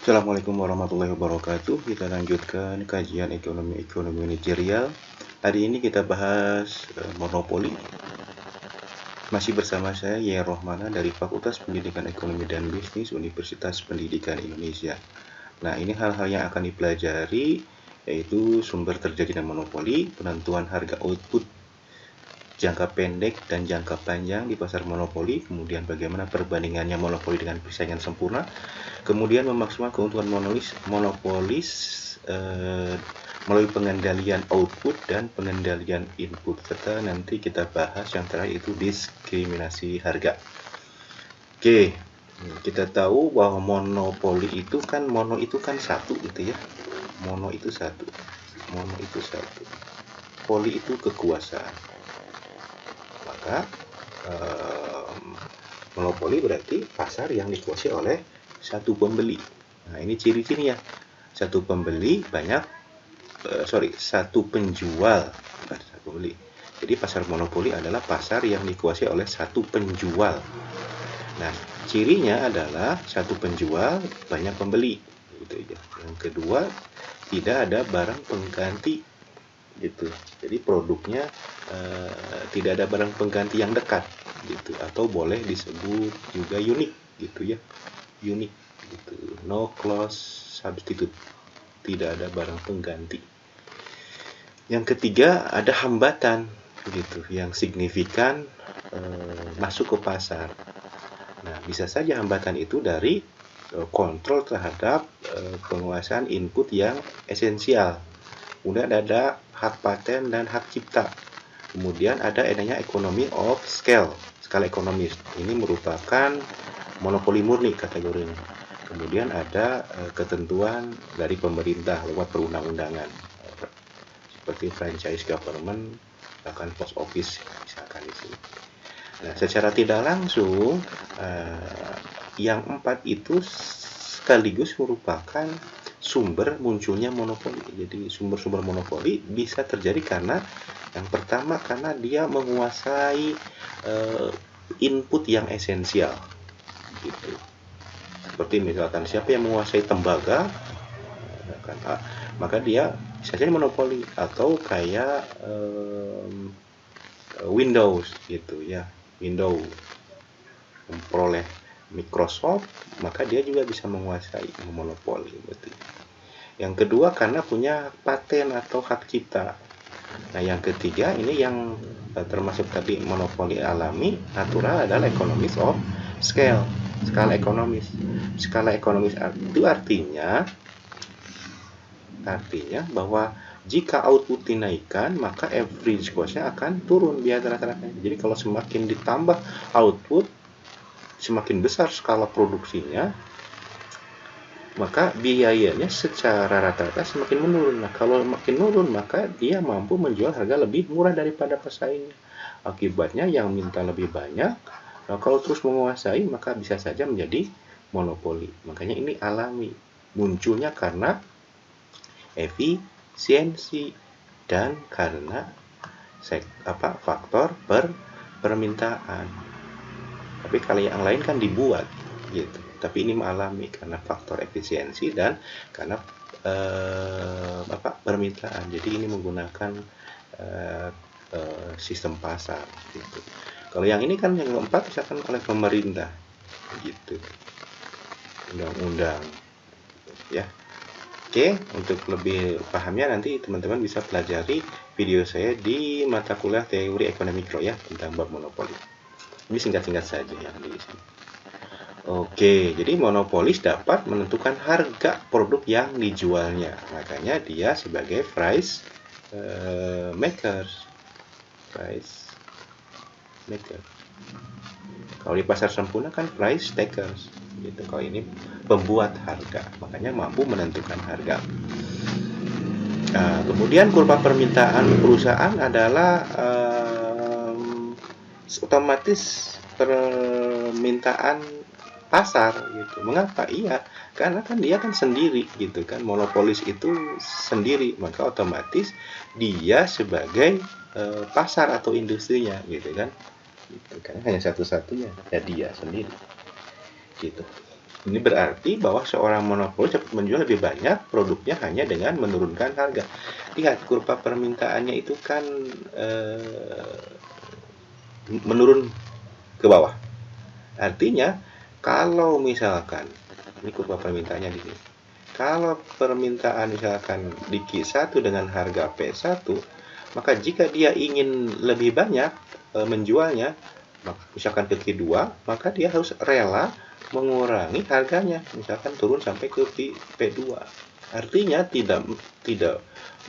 Assalamualaikum warahmatullahi wabarakatuh. Kita lanjutkan kajian ekonomi manajerial. Hari ini kita bahas monopoli. Masih bersama saya Yaya Rohmana dari Fakultas Pendidikan Ekonomi dan Bisnis Universitas Pendidikan Indonesia. Nah, ini hal-hal yang akan dipelajari, yaitu sumber terjadinya monopoli, penentuan harga output jangka pendek dan jangka panjang di pasar monopoli, kemudian bagaimana perbandingannya monopoli dengan persaingan sempurna, kemudian memaksimalkan keuntungan monopolis melalui pengendalian output dan pengendalian input, serta nanti kita bahas yang terakhir itu diskriminasi harga. Oke, kita tahu bahwa monopoli itu kan satu gitu ya. Mono itu satu, poli itu kekuasaan. Maka monopoli berarti pasar yang dikuasai oleh satu pembeli. Nah, ini ciri-cirinya. Satu pembeli satu penjual, bukan satu pembeli. Jadi pasar monopoli adalah pasar yang dikuasai oleh satu penjual. Nah, cirinya adalah satu penjual, banyak pembeli. Gitu ya. Yang kedua, tidak ada barang pengganti. Gitu. Jadi produknya tidak ada barang pengganti yang dekat gitu, atau boleh disebut juga unik gitu ya, unik gitu, no close substitute, tidak ada barang pengganti. Yang ketiga, ada hambatan gitu yang signifikan masuk ke pasar. Nah, bisa saja hambatan itu dari kontrol terhadap penguasaan input yang esensial. Kemudian ada hak paten dan hak cipta. Kemudian ada adanya economy of scale, skala ekonomis. Ini merupakan monopoli murni kategorinya. Kemudian ada ketentuan dari pemerintah lewat perundang-undangan, seperti franchise government, bahkan post office misalkan di sini. Nah, secara tidak langsung yang empat itu sekaligus merupakan sumber munculnya monopoli. Jadi sumber-sumber monopoli bisa terjadi karena yang pertama, karena dia menguasai input yang esensial gitu. Seperti misalkan siapa yang menguasai tembaga, maka dia bisa jadi monopoli. Atau kayak Windows gitu ya, Windows memperoleh Microsoft, maka dia juga bisa menguasai monopoli. Berarti. Yang kedua, karena punya paten atau hak cipta. Nah, yang ketiga ini yang termasuk tadi monopoli alami, natural, adalah economies of scale, skala ekonomis. Skala ekonomis itu artinya bahwa jika output dinaikkan, maka average cost-nya akan turun biasa rata-rata. Jadi kalau semakin ditambah output, semakin besar skala produksinya, maka biayanya secara rata-rata semakin menurun. Nah, kalau makin menurun, maka dia mampu menjual harga lebih murah daripada pesaingnya. Akibatnya yang minta lebih banyak. Nah, kalau terus menguasai, maka bisa saja menjadi monopoli. Makanya ini alami, munculnya karena efisiensi dan karena faktor permintaan. Tapi kalau yang lain kan dibuat gitu. Tapi ini alami karena faktor efisiensi dan karena permintaan. Jadi ini menggunakan sistem pasar gitu. Kalau yang ini kan yang keempat misalkan oleh pemerintah gitu, undang-undang ya. Oke, untuk lebih pahamnya nanti teman-teman bisa pelajari video saya di mata kuliah teori ekonomi mikro ya, tentang bab monopoli. Ini singkat-singkat saja yang di sini. Oke, jadi monopolis dapat menentukan harga produk yang dijualnya. Makanya dia sebagai price makers. Price maker. Kalau di pasar sempurna kan price takers. Gitu. Kalau ini pembuat harga, makanya mampu menentukan harga. Nah, kemudian kurva permintaan perusahaan adalah otomatis permintaan pasar gitu. Mengapa? Iya, karena kan dia kan sendiri gitu kan, monopolis itu sendiri, maka otomatis dia sebagai pasar atau industrinya gitu kan. Gitu. Karena hanya satu-satunya ya dia sendiri. Gitu. Ini berarti bahwa seorang monopoli cepat menjual lebih banyak produknya hanya dengan menurunkan harga. Lihat kurva permintaannya itu kan menurun ke bawah. Artinya kalau misalkan ini kurva permintaannya di sini. Kalau permintaan misalkan di Q1 dengan harga P1, maka jika dia ingin lebih banyak menjualnya, misalkan ke Q2, maka dia harus rela mengurangi harganya, misalkan turun sampai ke P2. Artinya tidak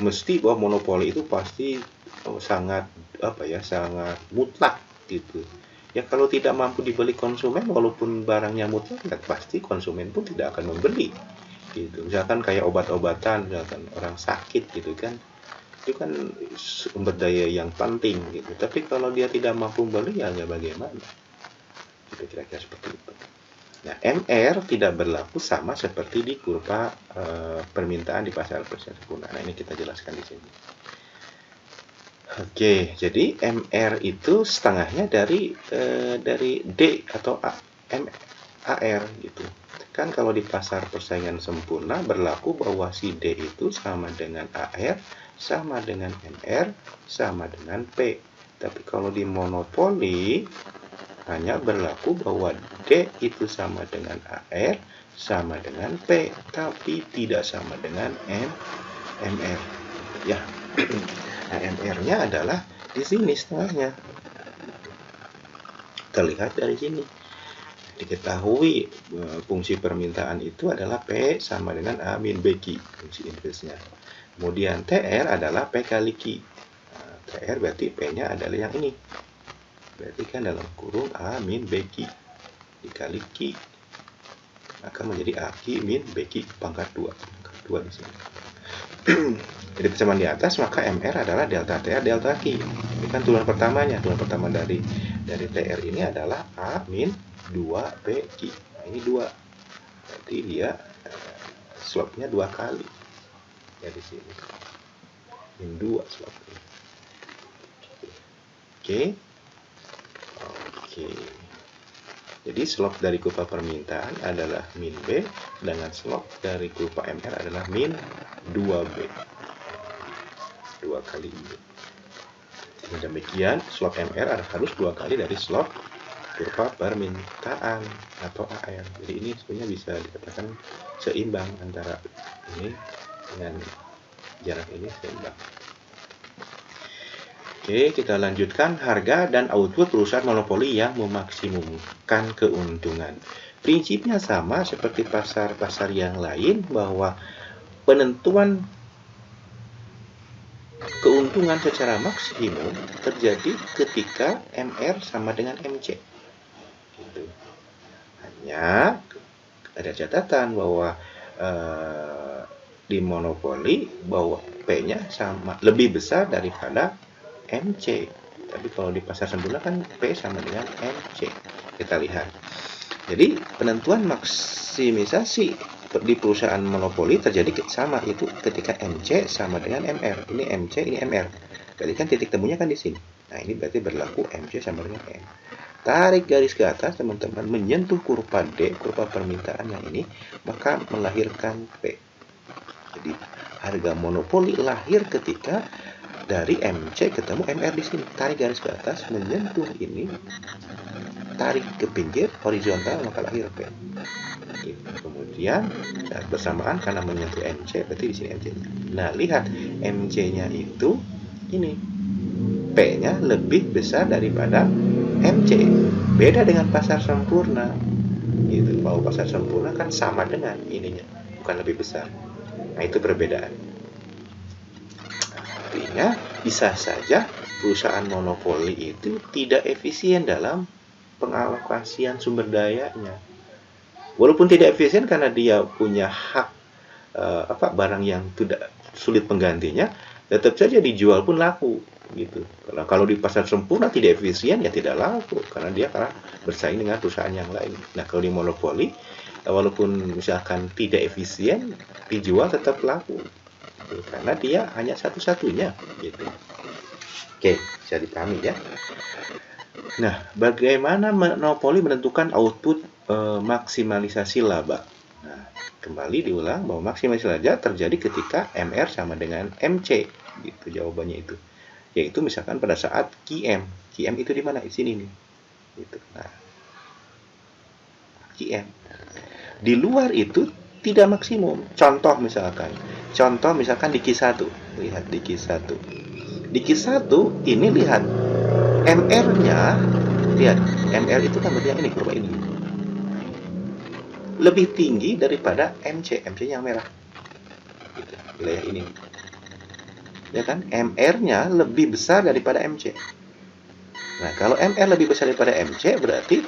mesti bahwa monopoli itu pasti sangat sangat mutlak gitu. Ya kalau tidak mampu dibeli konsumen, walaupun barangnya mutlak, ya pasti konsumen pun tidak akan membeli gitu. Misalkan kayak obat-obatan, misalkan orang sakit gitu kan, itu kan sumber daya yang penting gitu. Tapi kalau dia tidak mampu beli, ya bagaimana? Itu kira-kira seperti itu. Nah, MR tidak berlaku sama seperti di kurva permintaan di pasar persaingan sempurna. Nah, ini kita jelaskan di sini. Oke, jadi MR itu setengahnya dari D atau AR gitu. Kan kalau di pasar persaingan sempurna berlaku bahwa si D itu sama dengan AR, sama dengan MR, sama dengan P. Tapi kalau di monopoli hanya berlaku bahwa D itu sama dengan AR, sama dengan P, tapi tidak sama dengan MR. Ya, nah, MR-nya adalah di sini setengahnya. Terlihat dari sini. Diketahui fungsi permintaan itu adalah P sama dengan A min B Q, fungsi inversnya. Kemudian TR adalah P kali Q. Nah, TR berarti P-nya adalah yang ini. Berarti kan dalam kurung A min BQ dikali Q, maka menjadi AQ min BQ pangkat 2. Pangkat 2 di sini. Jadi persamaan di atas, maka MR adalah delta TR delta Q. Ini kan turunan pertamanya. Turunan pertama dari TR ini adalah A min 2 BQ. Nah, ini 2. Berarti dia slope-nya 2 kali. Ya di sini. Min 2 slope-nya. Oke. Jadi slope dari kurva permintaan adalah min B, sedangkan slope dari kurva MR adalah min 2B. 2 kali B. Dengan demikian, slope MR harus 2 kali dari slope kurva permintaan atau AR. Jadi ini sebenarnya bisa dikatakan seimbang antara ini dengan jarak ini seimbang. Oke, kita lanjutkan harga dan output perusahaan monopoli yang memaksimumkan keuntungan. Prinsipnya sama seperti pasar-pasar yang lain bahwa penentuan keuntungan secara maksimum terjadi ketika MR sama dengan MC. Gitu. Hanya ada catatan bahwa di monopoli bahwa P-nya sama lebih besar daripada MC. Tapi kalau di pasar sempurna kan P sama dengan MC. Kita lihat. Jadi penentuan maksimisasi di perusahaan monopoli terjadi sama, itu ketika MC sama dengan MR. Ini MC, ini MR. Berarti kan titik temunya kan di sini. Nah, ini berarti berlaku MC sama dengan M. Tarik garis ke atas, teman-teman, menyentuh kurva D, kurva permintaan yang ini, maka melahirkan P. Jadi harga monopoli lahir ketika dari MC ketemu MR di sini. Tarik garis ke atas, menyentuh ini, tarik ke pinggir horizontal, maka lahir P. Kemudian bersamaan karena menyentuh MC, berarti di sini MC. Nah, lihat MC-nya itu ini, P-nya lebih besar daripada MC. Beda dengan pasar sempurna. Gitu. Kalau pasar sempurna kan sama dengan ininya, bukan lebih besar. Nah, itu perbedaan. Artinya bisa saja perusahaan monopoli itu tidak efisien dalam pengalokasian sumber dayanya. Walaupun tidak efisien karena dia punya hak barang yang tidak sulit penggantinya, tetap saja dijual pun laku gitu. Karena kalau di pasar sempurna tidak efisien, ya tidak laku karena dia bersaing dengan perusahaan yang lain. Nah, kalau di monopoli walaupun misalkan tidak efisien, dijual tetap laku. Karena dia hanya satu-satunya gitu. Oke, bisa dipahami ya. Nah, bagaimana monopoli menentukan output maksimalisasi laba. Nah, kembali diulang bahwa maksimalisasi laba terjadi ketika MR sama dengan MC. Gitu jawabannya itu. Yaitu misalkan pada saat QM. QM itu di mana? Di sini nih. Gitu. Nah, QM. Di luar itu tidak maksimum. Contoh misalkan di Q1. Lihat di Q1. Di Q1 ini lihat MR-nya, lihat MR itu kan berarti yang ini, kurva ini. Lebih tinggi daripada MC. MC yang merah. Gitu, wilayah ini. Ya kan? MR-nya lebih besar daripada MC. Nah, kalau MR lebih besar daripada MC, berarti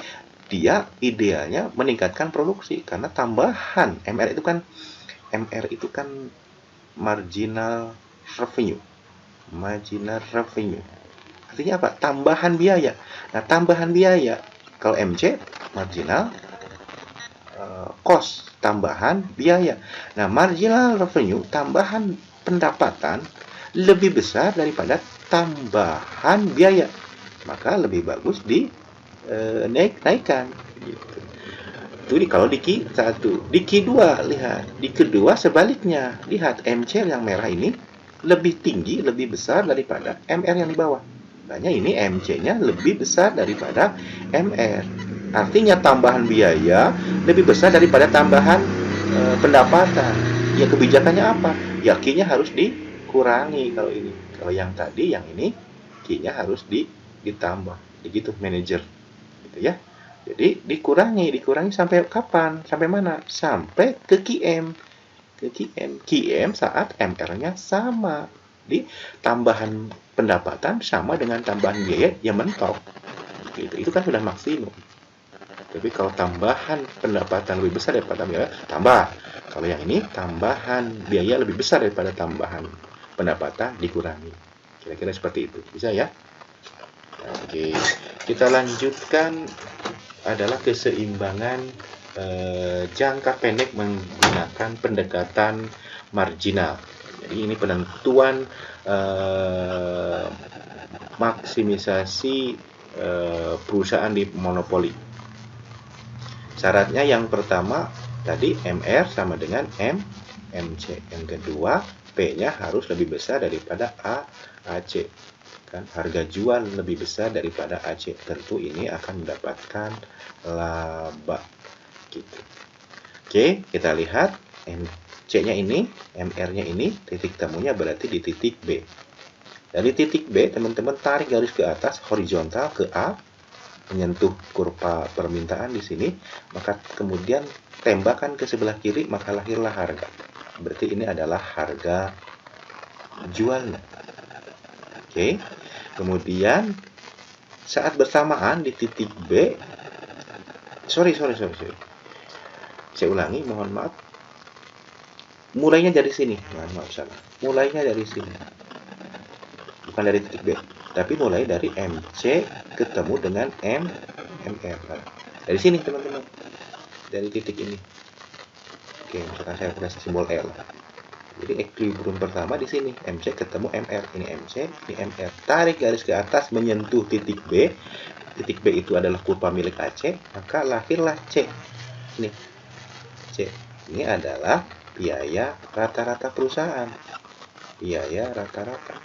dia idealnya meningkatkan produksi. Karena tambahan MR itu kan marginal revenue. Marginal revenue. Artinya apa? Tambahan biaya. Nah, tambahan biaya. Kalau MC, marginal cost, tambahan biaya. Nah, marginal revenue, tambahan pendapatan lebih besar daripada tambahan biaya. Maka lebih bagus naikkan. Gitu. Itu kalau di Q1. Di Q2, lihat. Di Q2 sebaliknya. Lihat, MC yang merah ini lebih tinggi, lebih besar daripada MR yang di bawah. Makanya ini MC-nya lebih besar daripada MR. Artinya tambahan biaya lebih besar daripada tambahan pendapatan. Ya kebijakannya apa? Ya Q-nya harus dikurangi kalau ini. Kalau yang tadi, yang ini Q-nya harus ditambah. Begitu manajer. Gitu ya. Jadi dikurangi sampai kapan? Sampai mana? Sampai ke QM. QM saat MR-nya sama. Di tambahan pendapatan sama dengan tambahan biaya yang mentok. Gitu. Itu kan sudah maksimum. Tapi kalau tambahan pendapatan lebih besar daripada biaya, tambah. Kalau yang ini tambahan biaya lebih besar daripada tambahan pendapatan dikurangi. Kira-kira seperti itu. Bisa ya? Oke. Kita lanjutkan adalah keseimbangan jangka pendek menggunakan pendekatan marginal. Jadi ini penentuan maksimisasi perusahaan di monopoli. Syaratnya yang pertama tadi MR sama dengan MC. Yang kedua P-nya harus lebih besar daripada AC. Kan harga jual lebih besar daripada AC. Tentu ini akan mendapatkan laba. Gitu. Oke, kita lihat MC-nya ini, MR-nya ini, titik temunya berarti di titik B. Dari titik B, teman-teman tarik garis ke atas horizontal ke A, menyentuh kurva permintaan di sini, maka kemudian tembakan ke sebelah kiri, maka lahirlah harga. Berarti ini adalah harga jualnya. Oke. Kemudian saat bersamaan di titik B, sorry. Saya ulangi, mohon maaf. Mulainya dari sini, maaf salah. Mulainya dari sini. Bukan dari titik B, tapi mulai dari MC ketemu dengan MR. Dari sini teman-teman, dari titik ini. Oke, misalkan saya pakai simbol L. Jadi equilibrium pertama di sini, MC ketemu MR. Ini MC, ini MR. Tarik garis ke atas menyentuh titik B. Titik B itu adalah kurva milik AC, maka lahirlah C. Ini C. Ini adalah biaya rata-rata perusahaan. Biaya rata-rata.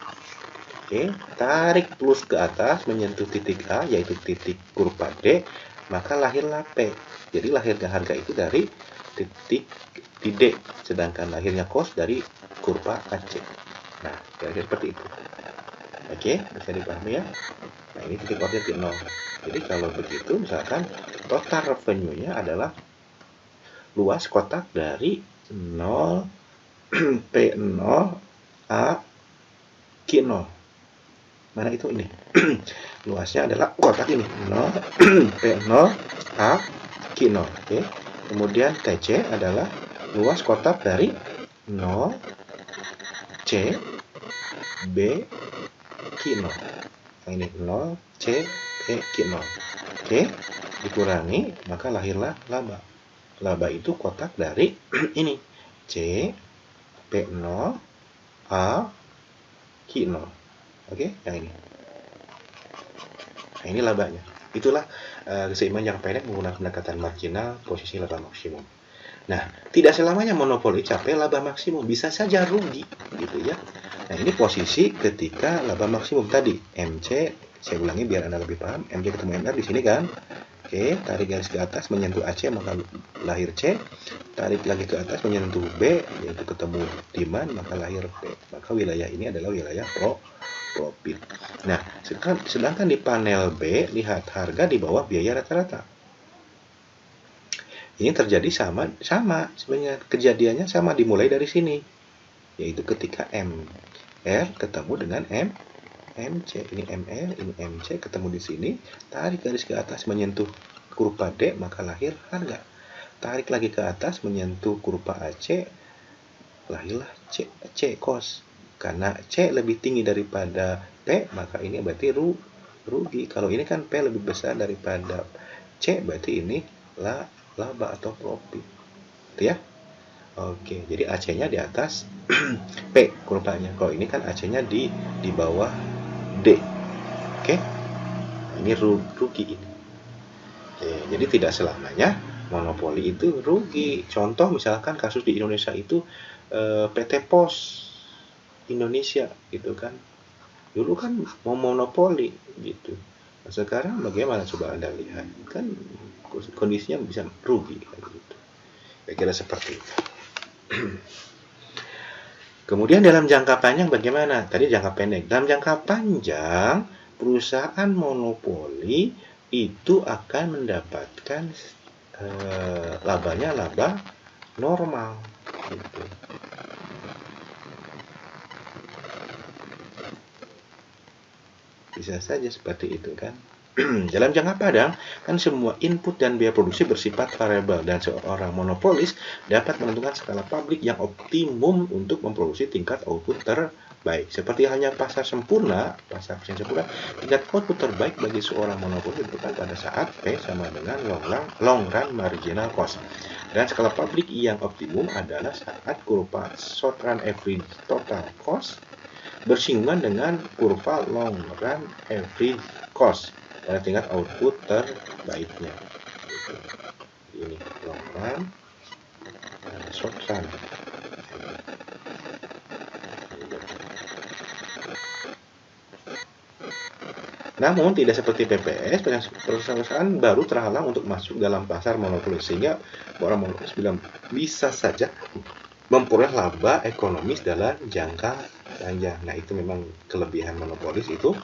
Oke, tarik plus ke atas menyentuh titik A, yaitu titik kurva D, maka lahirlah P. Jadi lahirnya harga itu dari titik di D, sedangkan lahirnya cost dari kurva AC. Nah, kira-kira seperti itu. Oke, bisa dipahami ya? Nah, ini titik objektif 0. Jadi kalau begitu, misalkan total revenue-nya adalah luas kotak dari 0 P0 A Q0. Mana itu ini? Luasnya adalah kotak ini 0 P0 A Q0. Oke. Kemudian TC adalah luas kotak dari 0 C B Q0. Nah, ini 0 C B Q0. Oke. Dikurangi, maka lahirlah laba. Laba itu kotak dari ini C P0 A Q0. Oke, yang ini. Nah, ini labanya. Itulah keseimbangan jangka pendek menggunakan pendekatan marginal posisi laba maksimum. Nah, tidak selamanya monopoli capai laba maksimum, bisa saja rugi, gitu ya. Nah, ini posisi ketika laba maksimum tadi, MC, saya ulangi biar Anda lebih paham, MC ketemu MR di sini kan. Oke, tarik garis ke atas menyentuh AC maka lahir C, tarik lagi ke atas menyentuh B, yaitu ketemu demand maka lahir P. Maka wilayah ini adalah wilayah profit. Nah, sedangkan di panel B, lihat harga di bawah biaya rata-rata. Ini terjadi sama sebenarnya kejadiannya sama dimulai dari sini, yaitu ketika MR ketemu dengan MC. Ini MR, ini MC ketemu di sini, tarik garis ke atas menyentuh kurva D maka lahir harga. Tarik lagi ke atas menyentuh kurva AC, lahirlah C cost. Karena C lebih tinggi daripada P, maka ini berarti rugi. Kalau ini kan P lebih besar daripada C, berarti ini laba atau profit. Gitu ya. Oke, jadi AC-nya di atas P kurvanya. Kalau ini kan AC-nya di bawah D. Oke. Ini rugi ini. Oke, jadi tidak selamanya monopoli itu rugi. Contoh misalkan kasus di Indonesia itu PT Pos Indonesia gitu kan. Dulu kan mau monopoli gitu. Nah, sekarang bagaimana coba Anda lihat? Kan kondisinya bisa rugi gitu. Kira-kira seperti itu. Kemudian dalam jangka panjang bagaimana? Tadi jangka pendek. Dalam jangka panjang, perusahaan monopoli itu akan mendapatkan labanya laba normal. Gitu. Bisa saja seperti itu kan. Dalam jangka panjang, kan semua input dan biaya produksi bersifat variabel dan seorang monopolis dapat menentukan skala publik yang optimum untuk memproduksi tingkat output terbaik. Seperti halnya pasar sempurna, tingkat output terbaik bagi seorang monopolis ditentukan pada saat P sama dengan long run marginal cost. Dan skala publik yang optimum adalah saat kurva short run average total cost bersinggungan dengan kurva long run average cost pada tingkat output terbaiknya. Ini long run, short run. Namun tidak seperti PPS, perusahaan baru terhalang untuk masuk dalam pasar monopoli sehingga orang monopolis bilang bisa saja memperoleh laba ekonomis dalam jangka panjang. Nah, itu memang kelebihan monopolis itu.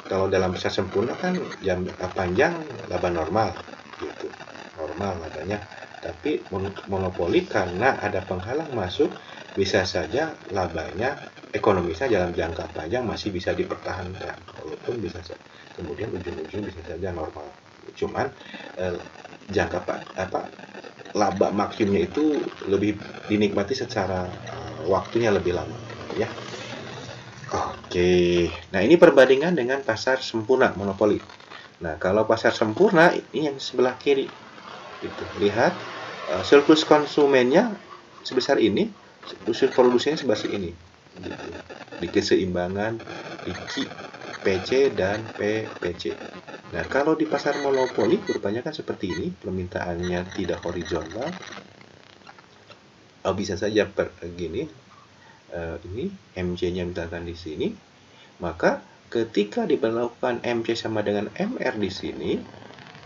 Kalau dalam pasar sempurna kan jangka panjang laba normal gitu. Normal labanya. Tapi monopoli karena ada penghalang masuk bisa saja labanya ekonomisnya dalam jangka panjang masih bisa dipertahankan. Walaupun bisa kemudian ujung-ujung bisa saja normal. Cuman laba maksimumnya itu lebih dinikmati secara waktunya lebih lama ya. Oke, nah ini perbandingan dengan pasar sempurna monopoli. Nah, kalau pasar sempurna ini yang sebelah kiri. Gitu. Lihat surplus konsumennya sebesar ini, surplus produksinya sebesar ini. Gitu. Di keseimbangan di Q, PC dan PPC. Nah, kalau di pasar monopoli kurvanya kan seperti ini, permintaannya tidak horizontal. Bisa saja gini. Ini MC-nya misalkan di sini, maka ketika diberlakukan MC sama dengan MR di sini,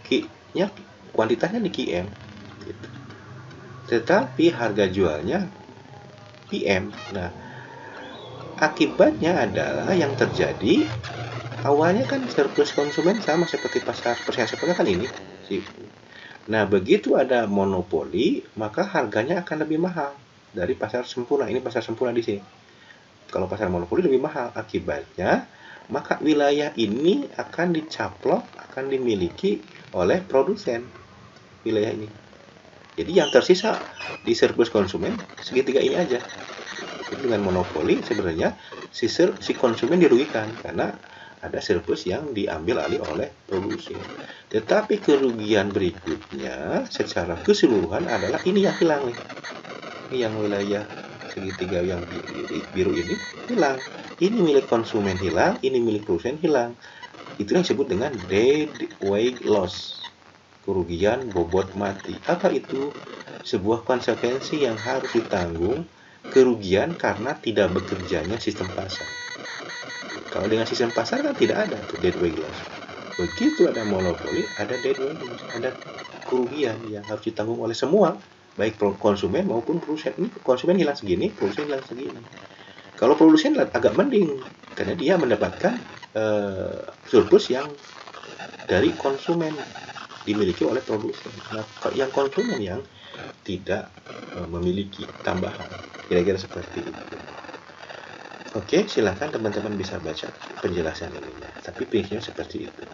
Q-nya kuantitasnya di QM, gitu. Tetapi harga jualnya PM. Nah, akibatnya adalah yang terjadi awalnya kan surplus konsumen sama seperti pasar persaingan sempurna kan ini. Nah, begitu ada monopoli, maka harganya akan lebih mahal dari pasar sempurna. Ini pasar sempurna di sini. Kalau pasar monopoli lebih mahal, akibatnya maka wilayah ini akan dicaplok, akan dimiliki oleh produsen wilayah ini. Jadi yang tersisa di surplus konsumen segitiga ini aja. Dengan monopoli sebenarnya si konsumen dirugikan karena ada surplus yang diambil alih oleh produsen. Tetapi kerugian berikutnya secara keseluruhan adalah ini yang hilang nih. Ini yang wilayah segitiga yang biru ini hilang. Ini milik konsumen hilang, ini milik produsen hilang. Itu yang disebut dengan dead weight loss, kerugian bobot mati. Apa itu? Sebuah konsekuensi yang harus ditanggung, kerugian karena tidak bekerjanya sistem pasar. Kalau dengan sistem pasar kan tidak ada tuh dead weight loss. Begitu ada monopoli, ada dead weight loss, ada kerugian yang harus ditanggung oleh semua, baik konsumen maupun produsen. Ini konsumen hilang segini, produsen hilang segini. Kalau produsen agak mending karena dia mendapatkan surplus yang dari konsumen dimiliki oleh produsen. Nah, yang konsumen yang tidak memiliki tambahan, kira-kira seperti itu. Oke, silakan teman-teman bisa baca penjelasan ini. Tapi prinsipnya seperti itu.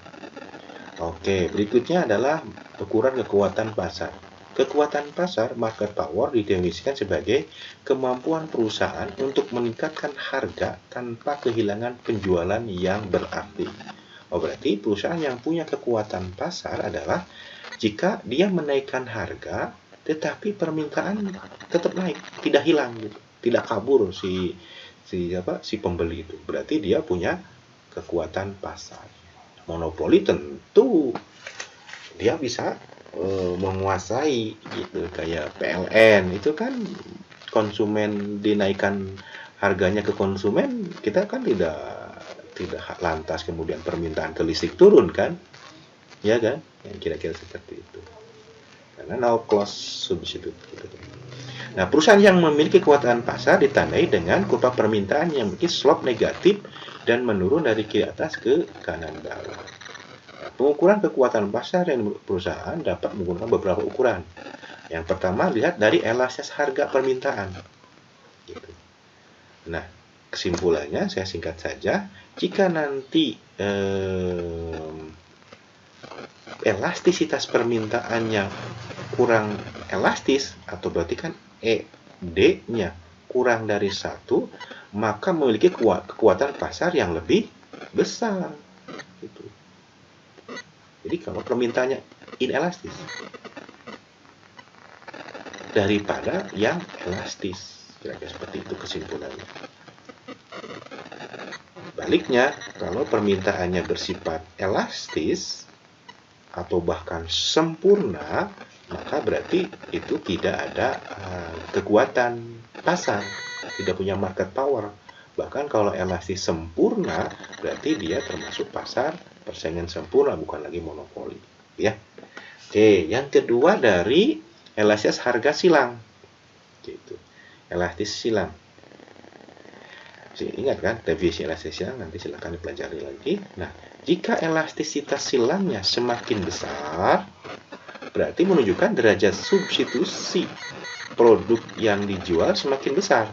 Oke, berikutnya adalah ukuran kekuatan pasar. Kekuatan pasar, market power, didefinisikan sebagai kemampuan perusahaan untuk meningkatkan harga tanpa kehilangan penjualan yang berarti. Oh, berarti perusahaan yang punya kekuatan pasar adalah jika dia menaikkan harga, tetapi permintaan tetap naik, tidak hilang, gitu. Tidak kabur si pembeli itu. Berarti dia punya kekuatan pasar. Monopoli tentu dia bisa menguasai gitu, kayak PLN itu kan konsumen dinaikkan harganya ke konsumen, kita kan tidak lantas kemudian permintaan ke listrik turun kan, ya kan, yang kira-kira seperti itu karena no close substitute gitu. Nah, perusahaan yang memiliki kekuatan pasar ditandai dengan kurva permintaan yang memiliki slope negatif dan menurun dari kiri atas ke kanan bawah. Pengukuran kekuatan pasar yang perusahaan dapat menggunakan beberapa ukuran. Yang pertama, lihat dari elastis harga permintaan. Gitu. Nah, kesimpulannya saya singkat saja, jika nanti elastisitas permintaannya kurang elastis, atau berarti kan ED-nya kurang dari 1, maka memiliki kekuatan pasar yang lebih besar. Gitu. Jadi kalau permintaannya inelastis daripada yang elastis, kira-kira seperti itu kesimpulannya. Baliknya, kalau permintaannya bersifat elastis atau bahkan sempurna, maka berarti itu tidak ada kekuatan pasar, tidak punya market power. Bahkan kalau elastis sempurna, berarti dia termasuk pasar persaingan sempurna, bukan lagi monopoli, ya. Oke, yang kedua dari elastis harga silang, gitu. Elastis silang. Ingat kan definisi elastis silang, nanti silakan dipelajari lagi. Nah, jika elastisitas silangnya semakin besar, berarti menunjukkan derajat substitusi produk yang dijual semakin besar.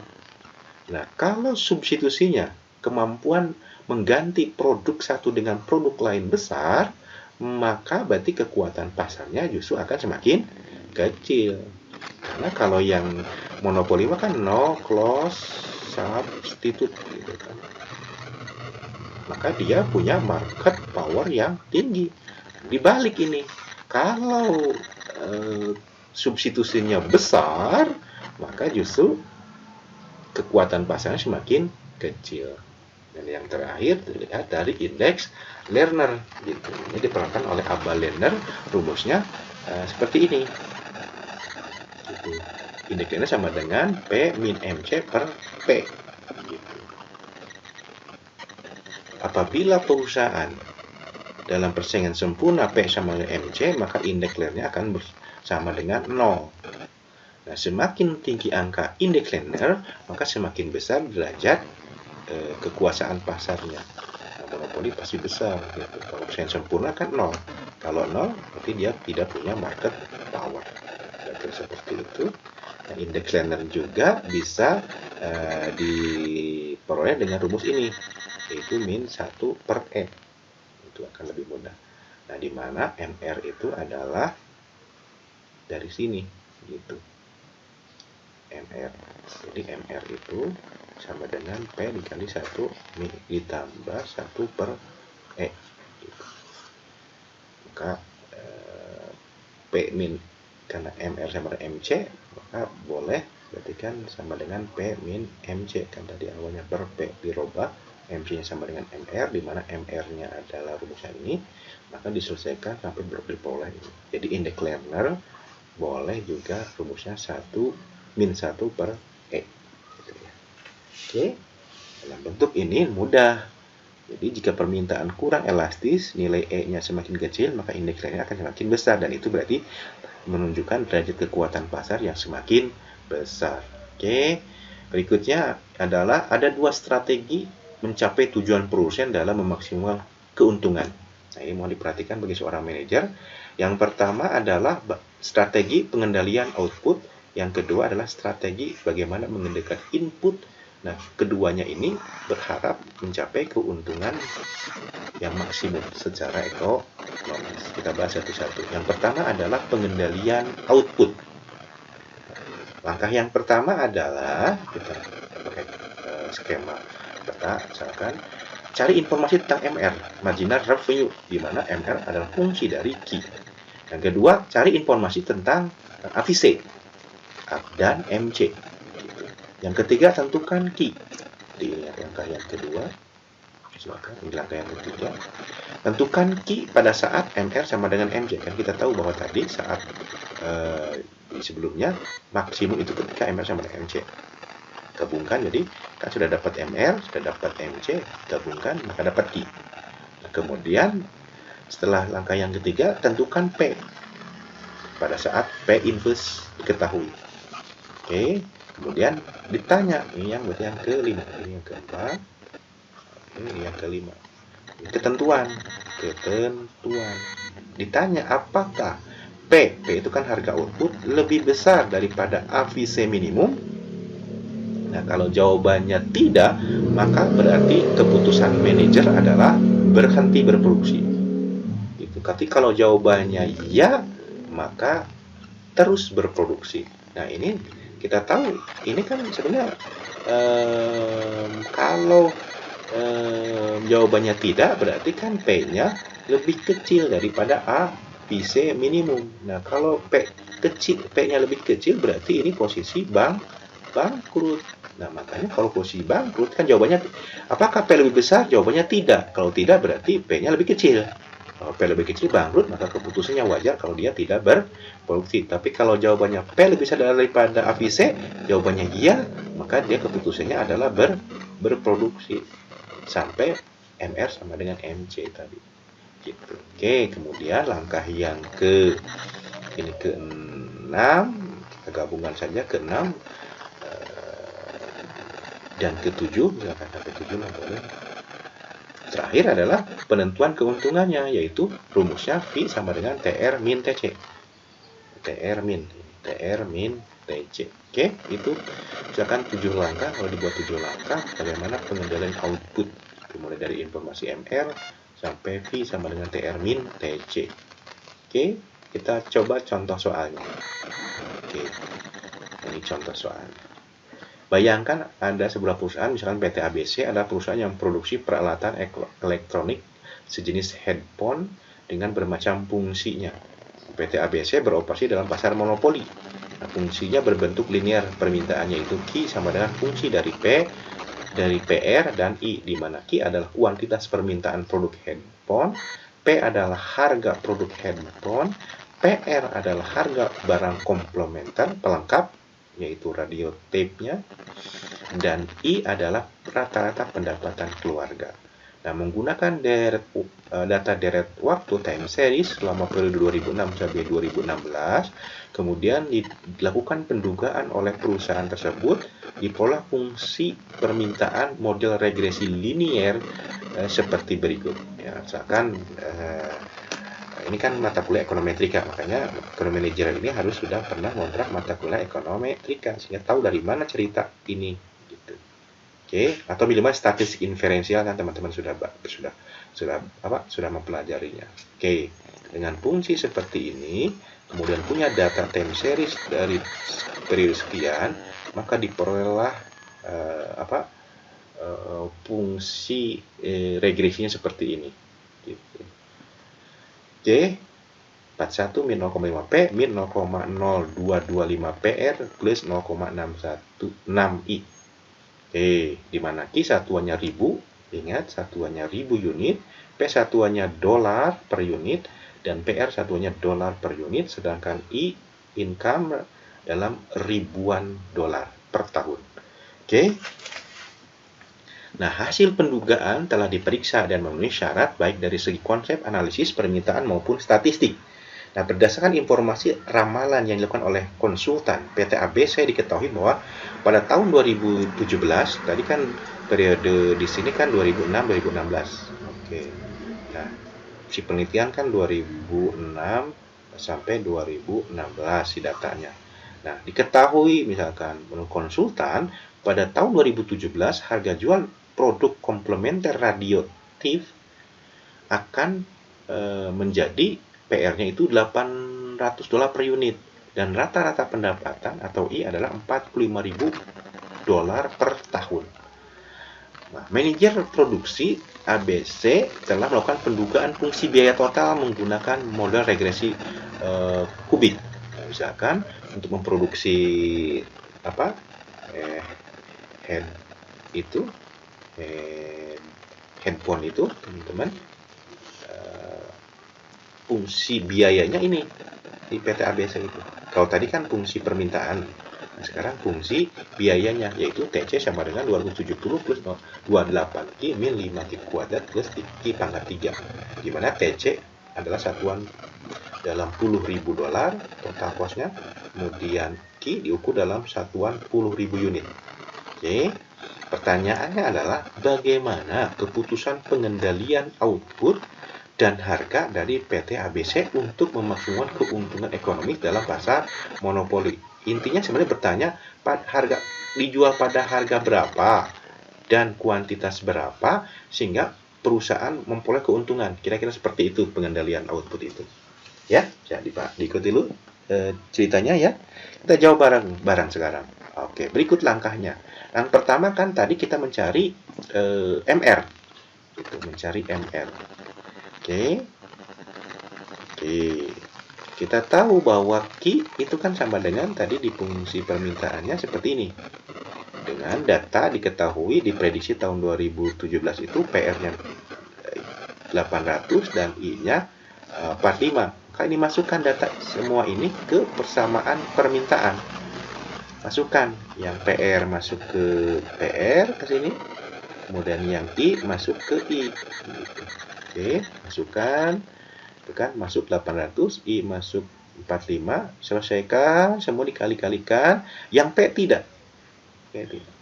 Nah, kalau substitusinya, kemampuan mengganti produk satu dengan produk lain besar, maka berarti kekuatan pasarnya justru akan semakin kecil. Karena kalau yang monopoli kan no close substitute gitu kan. Maka dia punya market power yang tinggi. Dibalik ini, kalau substitusinya besar, maka justru kekuatan pasarnya semakin kecil. Dan yang terakhir dilihat dari indeks Lerner, gitu. Ini diperankan oleh Aba Lerner, rumusnya seperti ini. Gitu. Indeks Lerner sama dengan P min MC per P. Gitu. Apabila perusahaan dalam persaingan sempurna P sama dengan MC, maka indeks Lerner akan sama dengan 0. Nah, semakin tinggi angka indeks Lerner, maka semakin besar derajat kekuasaan pasarnya. Nah, monopoli pasti besar. Gitu. Kalau persaingan sempurna kan 0. Kalau 0, berarti dia tidak punya market power. Jadi seperti itu. Nah, indeks Lerner juga bisa diperoleh dengan rumus ini, yaitu min 1 per E. Itu akan lebih mudah. Nah, di mana MR itu adalah dari sini, gitu. MR. Jadi MR itu sama dengan P dikali 1 ditambah 1 per E. Gitu. Maka P min, karena MR sama dengan MC, maka boleh berarti kan sama dengan P min MC, kan tadi awalnya per P dirubah MC-nya sama dengan MR, di mana MR-nya adalah rumusnya ini, maka diselesaikan sampai diperoleh ini. Jadi indeks-Lerner boleh juga rumusnya 1 min 1 per E. Gitu ya. Oke, dalam bentuk ini mudah. Jadi jika permintaan kurang elastis, nilai E-nya semakin kecil, maka indeks Lerner akan semakin besar, dan itu berarti menunjukkan derajat kekuatan pasar yang semakin besar. Oke, berikutnya adalah ada dua strategi mencapai tujuan perusahaan dalam memaksimalkan keuntungan. Nah, ini mau diperhatikan bagi seorang manajer. Yang pertama adalah strategi pengendalian output, yang kedua adalah strategi bagaimana mengendalikan input. Nah, keduanya ini berharap mencapai keuntungan yang maksimum secara ekonomis. Kita bahas satu-satu. Yang pertama adalah pengendalian output. Langkah yang pertama adalah kita pakai skema peta, misalkan cari informasi tentang MR, marginal revenue, di mana MR adalah fungsi dari Q. Yang kedua, cari informasi tentang AVC dan MC. Yang ketiga, tentukan Q. Dilihat langkah yang kedua. Silakan, ini langkah yang ketiga. Tentukan Q pada saat MR sama dengan MC. Kan kita tahu bahwa tadi saat sebelumnya maksimum itu ketika MR sama dengan MC. Gabungkan, jadi kan sudah dapat MR, sudah dapat MC, gabungkan maka dapat Q. Nah, kemudian setelah langkah yang ketiga, tentukan P pada saat P inverse diketahui. Oke, kemudian ditanya, ini yang berarti yang kelima, ini yang keempat, ini yang kelima. Ketentuan. Ditanya apakah P itu kan harga output, lebih besar daripada AVC minimum. Nah, kalau jawabannya tidak, maka berarti keputusan manajer adalah berhenti berproduksi. Itu. Tapi kalau jawabannya ya, maka terus berproduksi. Nah, ini kita tahu, ini kan sebenarnya kalau jawabannya tidak, berarti kan P-nya lebih kecil daripada AVC minimum. Nah, kalau P-nya lebih kecil, berarti ini posisi bangkrut. Nah, makanya kalau posisi bangkrut kan jawabannya apakah P lebih besar? Jawabannya tidak. Kalau tidak, berarti P-nya lebih kecil. Kalau P lebih kecil bangkrut, maka keputusannya wajar kalau dia tidak berproduksi. Tapi kalau jawabannya P lebih besar daripada AVC, jawabannya iya, maka dia keputusannya adalah berproduksi sampai MR sama dengan MC tadi. Gitu. Oke, kemudian langkah yang ke-6, kita gabungkan saja ke-6 dan ke-7, misalkan ke-7 lah boleh. Terakhir adalah penentuan keuntungannya, yaitu rumusnya V sama dengan TR min TC. TR min TC. Oke, itu misalkan 7 langkah. Kalau dibuat 7 langkah, bagaimana pengendalian output, mulai dari informasi MR sampai V sama dengan TR min TC. Oke, kita coba contoh soalnya. Oke, ini contoh soalnya. Bayangkan ada sebuah perusahaan, misalkan PT ABC, ada perusahaan yang produksi peralatan elektronik sejenis headphone dengan bermacam fungsinya. PT ABC beroperasi dalam pasar monopoli. Nah, fungsinya berbentuk linear, permintaannya itu Q sama dengan fungsi dari P, dari PR dan I, di mana Q adalah kuantitas permintaan produk headphone, P adalah harga produk headphone, PR adalah harga barang komplementer pelengkap, yaitu radio tape-nya, dan I adalah rata-rata pendapatan keluarga. Nah, menggunakan data deret waktu time series selama periode 2006 sampai 2016, kemudian dilakukan pendugaan oleh perusahaan tersebut di pola fungsi permintaan model regresi linier seperti berikut. Ya, misalkan ini kan mata kuliah ekonometrika, makanya ekonomi manajer ini harus sudah pernah ngontrak mata kuliah ekonometrika sehingga tahu dari mana cerita ini gitu. Oke, atau minimal statistik inferensial kan teman-teman sudah mempelajarinya. Oke, dengan fungsi seperti ini, kemudian punya data time series dari periode sekian, maka diperolehlah fungsi regresinya seperti ini gitu. Oke, 41 min 0,5 P min 0,0225 PR plus 0,616 I. Oke, di mana Q satuannya 1000, Ingat, satuannya 1000 unit, P satuannya dolar per unit, dan PR satuannya dolar per unit, sedangkan I income dalam ribuan dolar per tahun. Oke. Nah, hasil pendugaan telah diperiksa dan memenuhi syarat baik dari segi konsep, analisis, permintaan maupun statistik. Nah, berdasarkan informasi ramalan yang dilakukan oleh konsultan PT ABC diketahui bahwa pada tahun 2017, tadi kan periode di sini kan 2006-2016. Oke. Nah, si penelitian kan 2006 sampai 2016 si datanya. Nah, diketahui misalkan menurut konsultan pada tahun 2017 harga jual produk komplementer radioaktif akan menjadi PR-nya itu $800 per unit dan rata-rata pendapatan atau I adalah $45.000 per tahun. Nah, manajer produksi ABC telah melakukan pendugaan fungsi biaya total menggunakan model regresi kubik. Nah, misalkan untuk memproduksi apa head itu handphone itu, teman-teman, fungsi biayanya ini di PT ABC itu. Kalau tadi kan fungsi permintaan, nah sekarang fungsi biayanya yaitu TC sama dengan 270 plus 28 Q min 5 Q kuadrat plus Q pangkat 3, di mana TC adalah satuan dalam $10.000 total costnya, kemudian Q diukur dalam satuan 10.000 unit. Oke, pertanyaannya adalah bagaimana keputusan pengendalian output dan harga dari PT ABC untuk memaksimalkan keuntungan ekonomi dalam pasar monopoli. Intinya sebenarnya bertanya, harga dijual pada harga berapa dan kuantitas berapa sehingga perusahaan memperoleh keuntungan. Kira-kira seperti itu pengendalian output itu. Ya, jadi Pak, diikuti dulu ceritanya ya. Kita jawab bareng-bareng sekarang. Oke, berikut langkahnya. Yang pertama kan tadi kita mencari MR. Itu mencari MR. Oke. Kita tahu bahwa Q itu kan sama dengan tadi di fungsi permintaannya seperti ini. Dengan data diketahui diprediksi tahun 2017 itu PR-nya 800 dan I-nya 45. Maka ini masukkan data semua ini ke persamaan permintaan. Masukkan yang PR masuk ke PR ke sini. Kemudian yang I masuk ke I. Oke, masukkan. Itu kan masuk 800, I masuk 45, selesaikan, semua dikali-kalikan. Yang P tidak.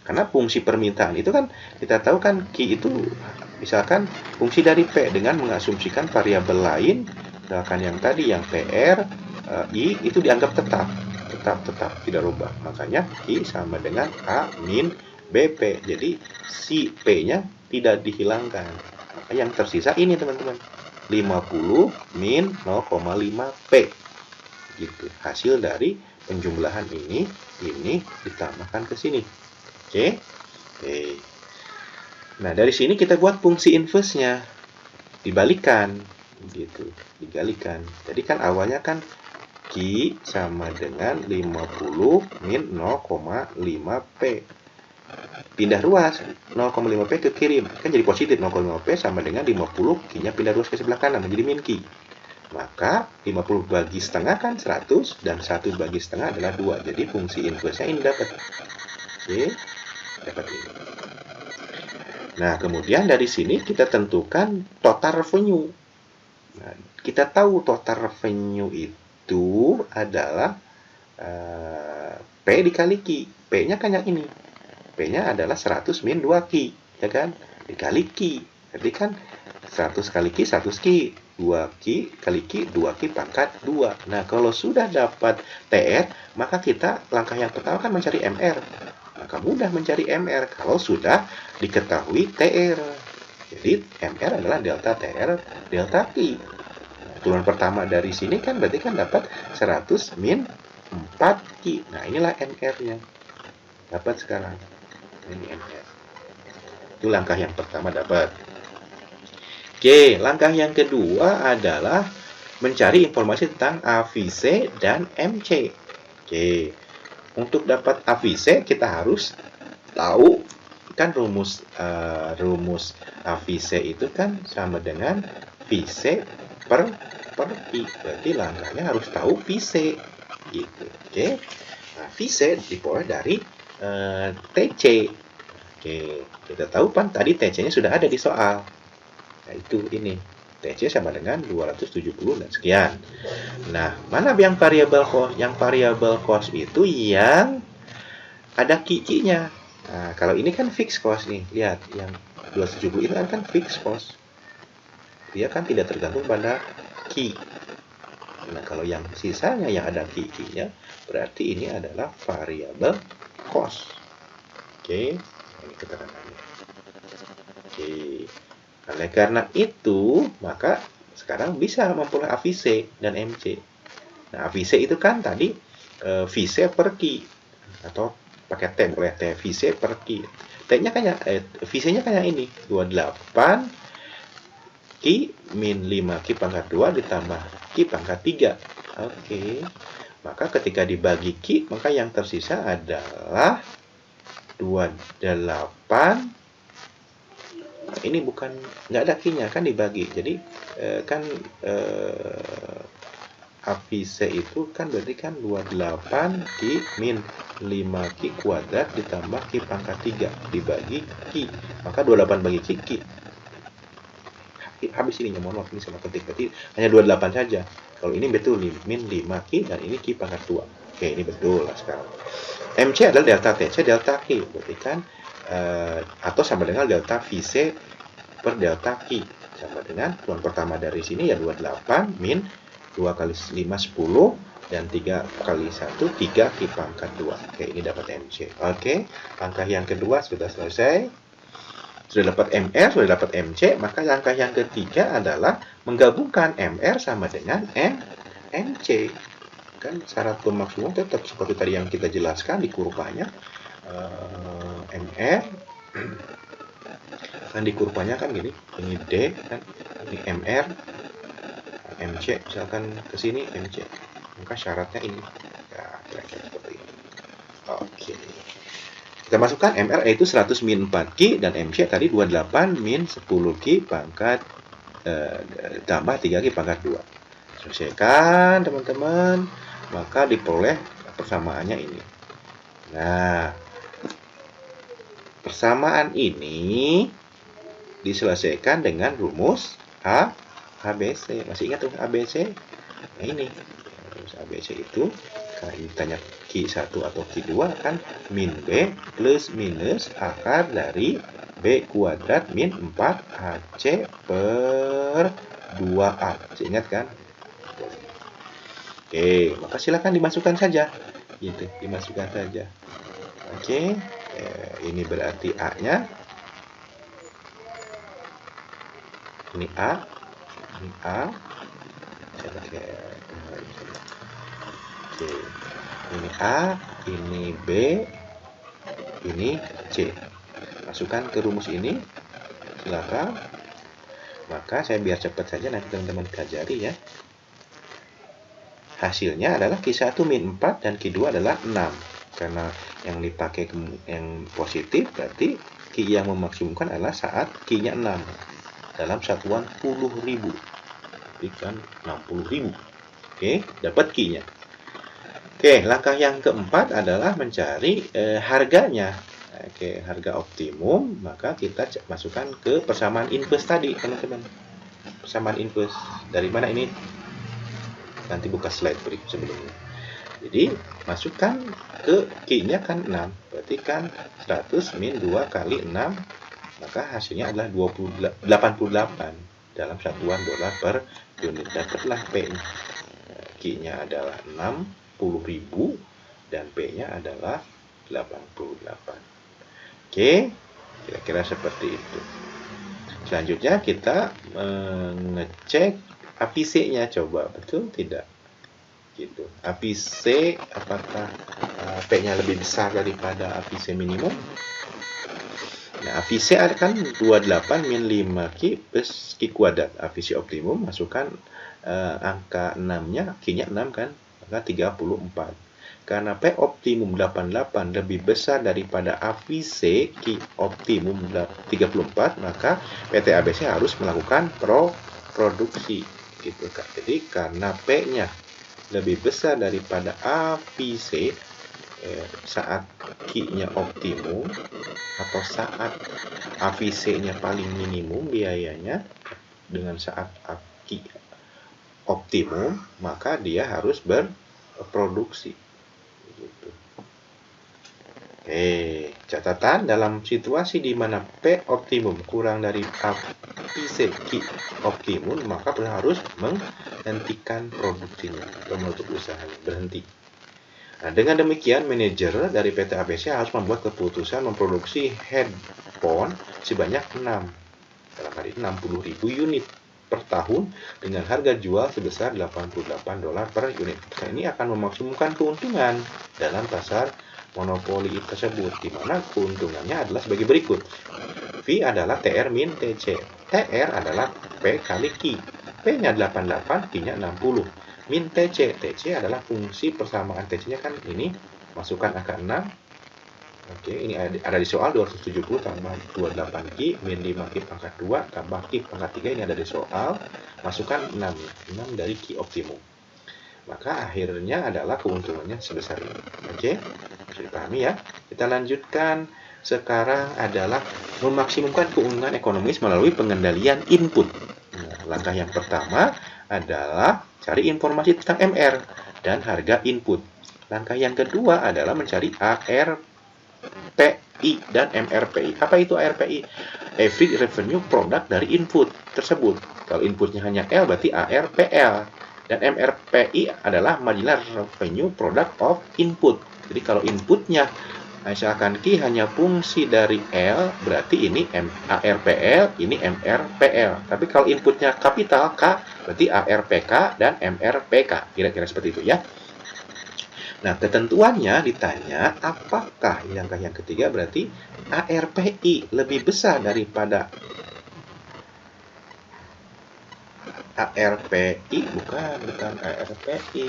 Karena fungsi permintaan itu kan kita tahu kan Q itu misalkan fungsi dari P dengan mengasumsikan variabel lain, misalkan yang tadi yang PR, I itu dianggap tetap tidak rubah. Makanya I sama dengan A min BP. Jadi si P-nya tidak dihilangkan. Maka yang tersisa ini teman-teman, 50 min 0,5 P. Gitu. Hasil dari penjumlahan ini ditambahkan ke sini. Oke. Nah, dari sini kita buat fungsi inverse-nya. Dibalikan gitu, dikalikan. Jadi kan awalnya kan Q sama dengan 50 min 0,5 P. Pindah ruas 0,5 P ke kiri, kan jadi positif. 0,5 P sama dengan 50, Q-nya pindah ruas ke sebelah kanan menjadi min Q. Maka 50 bagi setengah kan 100 dan 1 bagi setengah adalah 2. Jadi fungsi inverse-nya ini dapat. Oke, dapat ini. Nah, kemudian dari sini kita tentukan total revenue. Nah, kita tahu total revenue itu adalah P dikali Q. P-nya kan yang ini. P-nya adalah 100 min 2 Q, ya kan? Dikali Q. Jadi kan 100 kali Q 100 Q, 2 Q kali Q 2 Q pangkat 2. Nah, kalau sudah dapat TR, maka kita langkah yang pertama kan mencari MR. Maka mudah mencari MR kalau sudah diketahui TR. Jadi MR adalah delta TR delta Q. Turunan pertama dari sini kan berarti kan dapat 100 min 4 Q. Nah, inilah MR-nya. Dapat sekarang. Ini MR. Itu langkah yang pertama dapat. Oke, langkah yang kedua adalah mencari informasi tentang AVC dan MC. Oke. Untuk dapat AVC kita harus tahu kan rumus AVC itu kan sama dengan VC per I. Berarti langkahnya harus tahu VC gitu. Oke. Nah, VC diperoleh dari TC. Oke, kita tahu kan tadi TC-nya sudah ada di soal. Yaitu ini. TC sama dengan 270 dan sekian. Nah, mana yang variabel cost? Yang variabel cost itu yang ada ki-nya. Nah, kalau ini kan fixed cost nih. Lihat, yang 270 itu kan fixed cost. Dia kan tidak tergantung pada ki. Nah, kalau yang sisanya yang ada ki-nya, berarti ini adalah variabel cost. Oke, ini keterangannya. Oke. Oleh karena itu, maka sekarang bisa memperoleh AVC dan MC. Nah, AVC itu kan tadi VC per Q atau pakai T boleh T VC per Q. T-nya kan VC-nya kan yang ini 28 Q min 5 Q pangkat 2 ditambah Q pangkat 3. Oke. Maka ketika dibagi Q, maka yang tersisa adalah 28. Ini bukan, nggak ada Q-nya, kan dibagi. Jadi AVC itu kan berarti kan 28 Q min 5 Q kuadrat ditambah Q pangkat 3 dibagi Q. Maka 28 bagi Q. Habis ininya, mohon maaf, ini sama ketik. Berarti hanya 28 saja. Kalau ini betul, min 5 Q dan ini Q pangkat 2. Oke, ini betul lah sekarang. MC adalah delta TC, delta Q. Berarti kan atau sama dengan delta VC per delta Q. Sama dengan ruang pertama dari sini ya 28 min 2 kali 5 10 dan 3 kali 1 3 Q pangkat 2. Oke, ini dapat MC. Oke, langkah yang kedua sudah selesai. Sudah dapat MR, sudah dapat MC, maka langkah yang ketiga adalah menggabungkan MR sama dengan MC. Kan syarat pemaksimum tetap seperti tadi yang kita jelaskan di kurvanya. MR kan di kurvanya kan gini, ini D kan, ini MR, MC misalkan ke sini MC, maka syaratnya ini ya kira-kira seperti ini. Oke, kita masukkan MR yaitu 100 min 4 Q dan MC tadi 28 min 10 Q pangkat tambah 3 Q pangkat 2. Selesaikan teman-teman, maka diperoleh persamaannya ini. Nah, persamaan ini diselesaikan dengan rumus ABC. Masih ingat tuh ABC? Nah, ini rumus ABC itu kalau ditanya Q1 atau Q2 kan min B plus minus akar dari B kuadrat min 4AC per 2A. Masih ingat kan? Oke, maka silakan dimasukkan saja. Gitu, dimasukkan saja. Oke. Ini berarti A-nya. Ini A. Ini A. Oke. Ini A. Ini B. Ini C. Masukkan ke rumus ini. Silakan. Maka saya biar cepat saja nanti teman-teman pelajari ya. Hasilnya adalah Q1 min 4 dan Q2 adalah 6. Karena yang dipakai yang positif, berarti Q yang memaksimumkan adalah saat Q-nya 6 dalam satuan 10.000. Jadi kan 60.000. Oke, dapat Q-nya. Oke, langkah yang keempat adalah mencari harganya. Oke, harga optimum, maka kita masukkan ke persamaan inverse tadi, teman-teman. Persamaan inverse. Dari mana ini? Nanti buka slide berikut sebelumnya. Jadi, masukkan ke Q-nya kan 6. Berarti kan 100 min 2 kali 6. Maka hasilnya adalah 88 dalam satuan dolar per unit. Dapatlah P-nya. Q-nya adalah 60.000 dan P-nya adalah 88. Oke, kira-kira seperti itu. Selanjutnya kita mengecek AVC-nya. Coba, betul tidak? Gitu. AVC apakah P-nya lebih besar daripada AVC minimum? Nah, AVC kan 28 min 5 Q plus Q kuadrat. AVC optimum, masukkan angka 6-nya, Q-nya 6 kan, maka 34. karena P optimum 88 lebih besar daripada AVC Q optimum 34, maka PT ABC harus melakukan produksi gitu Kak. Jadi karena P-nya lebih besar daripada AVC saat Q-nya optimum atau saat AVC-nya paling minimum biayanya dengan saat Q optimum, maka dia harus berproduksi gitu. Catatan dalam situasi di mana P optimum kurang dari AVC Q optimum, maka harus menghentikan produksinya atau menutup usahanya, berhenti. Nah, dengan demikian manajer dari PT ABC harus membuat keputusan memproduksi handphone sebanyak 60.000 unit per tahun dengan harga jual sebesar $88 per unit. Nah, ini akan memaksimumkan keuntungan dalam pasar monopoli tersebut, di mana keuntungannya adalah sebagai berikut. V adalah TR min TC. TR adalah P kali Q. P-nya 88, Q-nya 60. Min TC. TC adalah fungsi persamaan TC-nya kan ini, masukkan angka 6. Oke, ini ada di soal 270 tambah 28 Q, min 5 Q pangkat 2 tambah Q pangkat 3, ini ada di soal. Masukkan 6 dari Q optimum. Maka akhirnya adalah keuntungannya sebesar ini. Oke, bisa dipahami ya. Kita lanjutkan. Sekarang adalah memaksimumkan keuntungan ekonomis melalui pengendalian input. Nah, langkah yang pertama adalah cari informasi tentang MR dan harga input. Langkah yang kedua adalah mencari ARPI dan MRPI. Apa itu ARPI? Average Revenue Product dari input tersebut. Kalau inputnya hanya L, berarti ARPL. Dan MRPI adalah Marginal Revenue Product of Input. Jadi kalau inputnya misalkan Q hanya fungsi dari L, berarti ini ARPL, ini MRPL. Tapi kalau inputnya kapital K, berarti ARPK dan MRPK. Kira-kira seperti itu ya. Nah, ketentuannya ditanya apakah langkah yang ketiga berarti ARPI lebih besar daripada ARPI, bukan ARPI.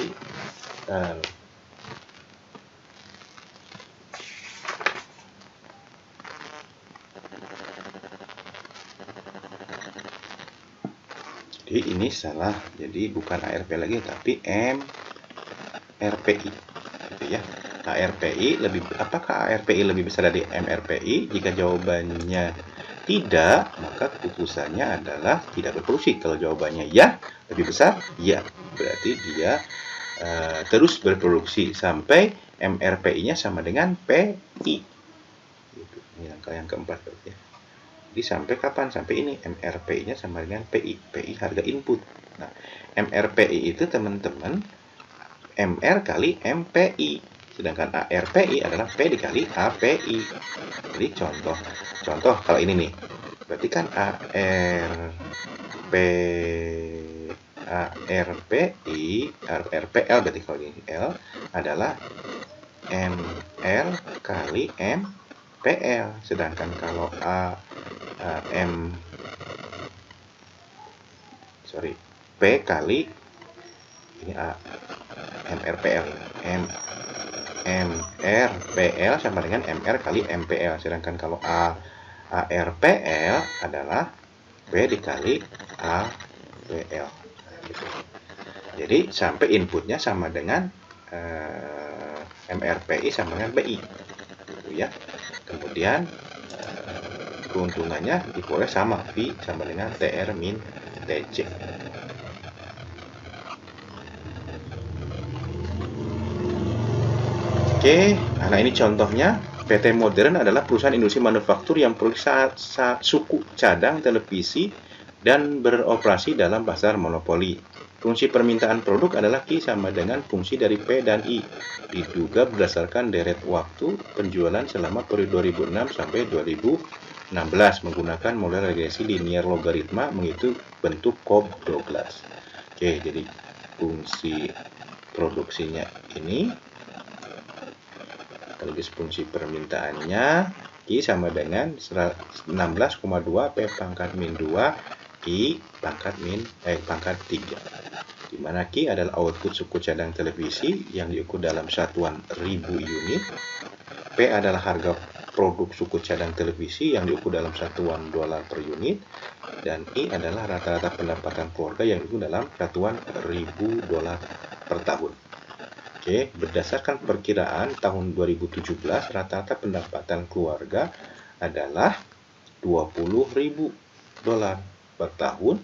Jadi ini salah, jadi bukan ARP lagi tapi MRPI gitu ya. Apakah ARPI lebih besar dari MRPI? Jika jawabannya tidak, maka keputusannya adalah tidak berproduksi. Kalau jawabannya ya, lebih besar, ya, berarti dia terus berproduksi sampai MRPI-nya sama dengan PI. Gitu. Ini langkah yang keempat berarti ya. Jadi sampai kapan? Sampai ini MRPI-nya sama dengan PI. PI harga input. Nah, MRPI itu teman-teman MR kali MPI. Sedangkan ARPI adalah P dikali API. Jadi contoh kalau ini nih. Berarti kan ARPL berarti kalau ini L adalah MR kali MPL. Sedangkan kalau P kali ini MRPL. MRPL sama dengan MR kali MPL. Sedangkan kalau ARPL adalah P dikali APL. Gitu. Jadi sampai inputnya sama dengan MRPI sama dengan PI. Gitu ya. Kemudian keuntungannya diperoleh sama V sama dengan TR min TC. Oke, nah ini contohnya. PT Modern adalah perusahaan industri manufaktur yang memproduksi suku cadang televisi dan beroperasi dalam pasar monopoli. Fungsi permintaan produk adalah Q sama dengan fungsi dari P dan I. Diduga berdasarkan deret waktu penjualan selama periode 2006 sampai 2016 menggunakan model regresi linear logaritma menghitung bentuk Cobb Douglas. Oke, jadi fungsi produksinya ini, sekaligus fungsi permintaannya I sama dengan 16,2 P pangkat min 2 I pangkat 3. di mana Q adalah output suku cadang televisi yang diukur dalam satuan ribu unit, P adalah harga produk suku cadang televisi yang diukur dalam satuan dolar per unit, dan I adalah rata-rata pendapatan keluarga yang diukur dalam satuan ribu dolar per tahun. Oke, berdasarkan perkiraan tahun 2017, rata-rata pendapatan keluarga adalah 20.000 dolar per tahun.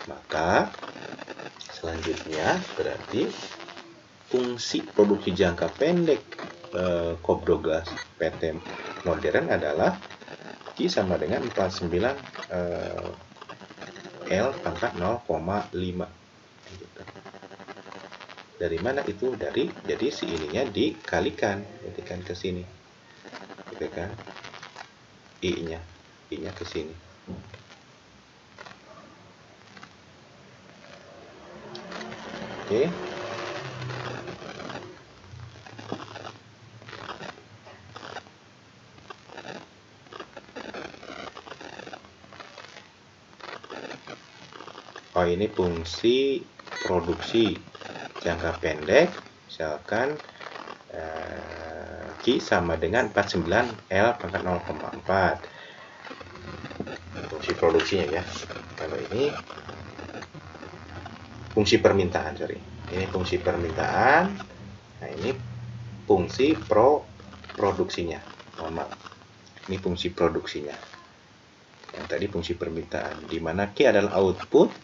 Maka selanjutnya berarti fungsi produksi jangka pendek Kobdoglas PT Modern adalah Q sama dengan 49 L pangkat 0,5. Gitu. Dari mana itu? Jadi si ininya dikalikan ke sini, gitu kan? I-nya ke sini. Oke. Oh, ini fungsi produksi jangka pendek, misalkan Q sama dengan 49 L pangkat 0,4. Fungsi produksinya ya. Kalau ini fungsi permintaan, sorry. Ini fungsi permintaan. Nah, ini fungsi produksinya. Mohon maaf. Ini fungsi produksinya. Yang tadi fungsi permintaan, di mana Q adalah output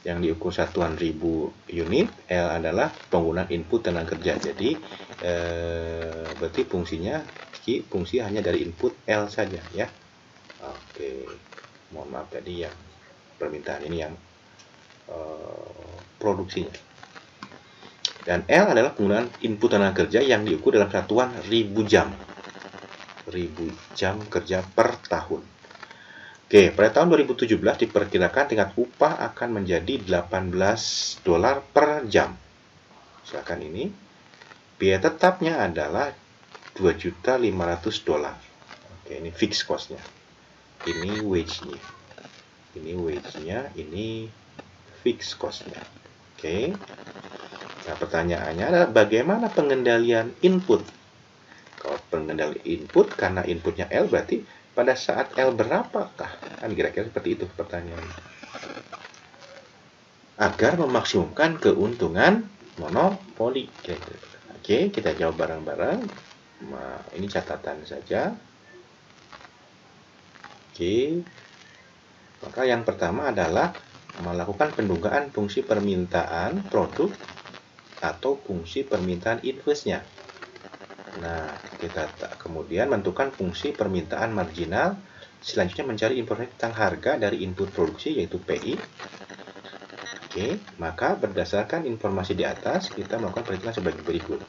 yang diukur satuan ribu unit, L adalah penggunaan input tenaga kerja. Jadi berarti fungsinya fungsi hanya dari input L saja ya. Oke, mohon maaf tadi yang permintaan, ini yang produksinya. Dan L adalah penggunaan input tenaga kerja yang diukur dalam satuan ribu jam kerja per tahun. Oke, pada tahun 2017 diperkirakan tingkat upah akan menjadi 18 dolar per jam. Misalkan ini, biaya tetapnya adalah 2.500.000 dolar. Oke, ini fixed cost-nya. Ini wage-nya. Ini fixed cost-nya. Oke. Nah, pertanyaannya adalah bagaimana pengendalian input? Kalau pengendalian input, karena inputnya L, berarti pada saat L berapakah? Kan kira-kira seperti itu pertanyaannya. Agar memaksimumkan keuntungan monopoli. Oke, kita jawab bareng-bareng. Nah, ini catatan saja. Oke. Maka yang pertama adalah melakukan pendugaan fungsi permintaan produk atau fungsi permintaan inverse-nya. Nah, kita kemudian menentukan fungsi permintaan marginal. Selanjutnya mencari informasi tentang harga dari input produksi, yaitu PI. Oke, maka berdasarkan informasi di atas, kita melakukan perhitungan sebagai berikut.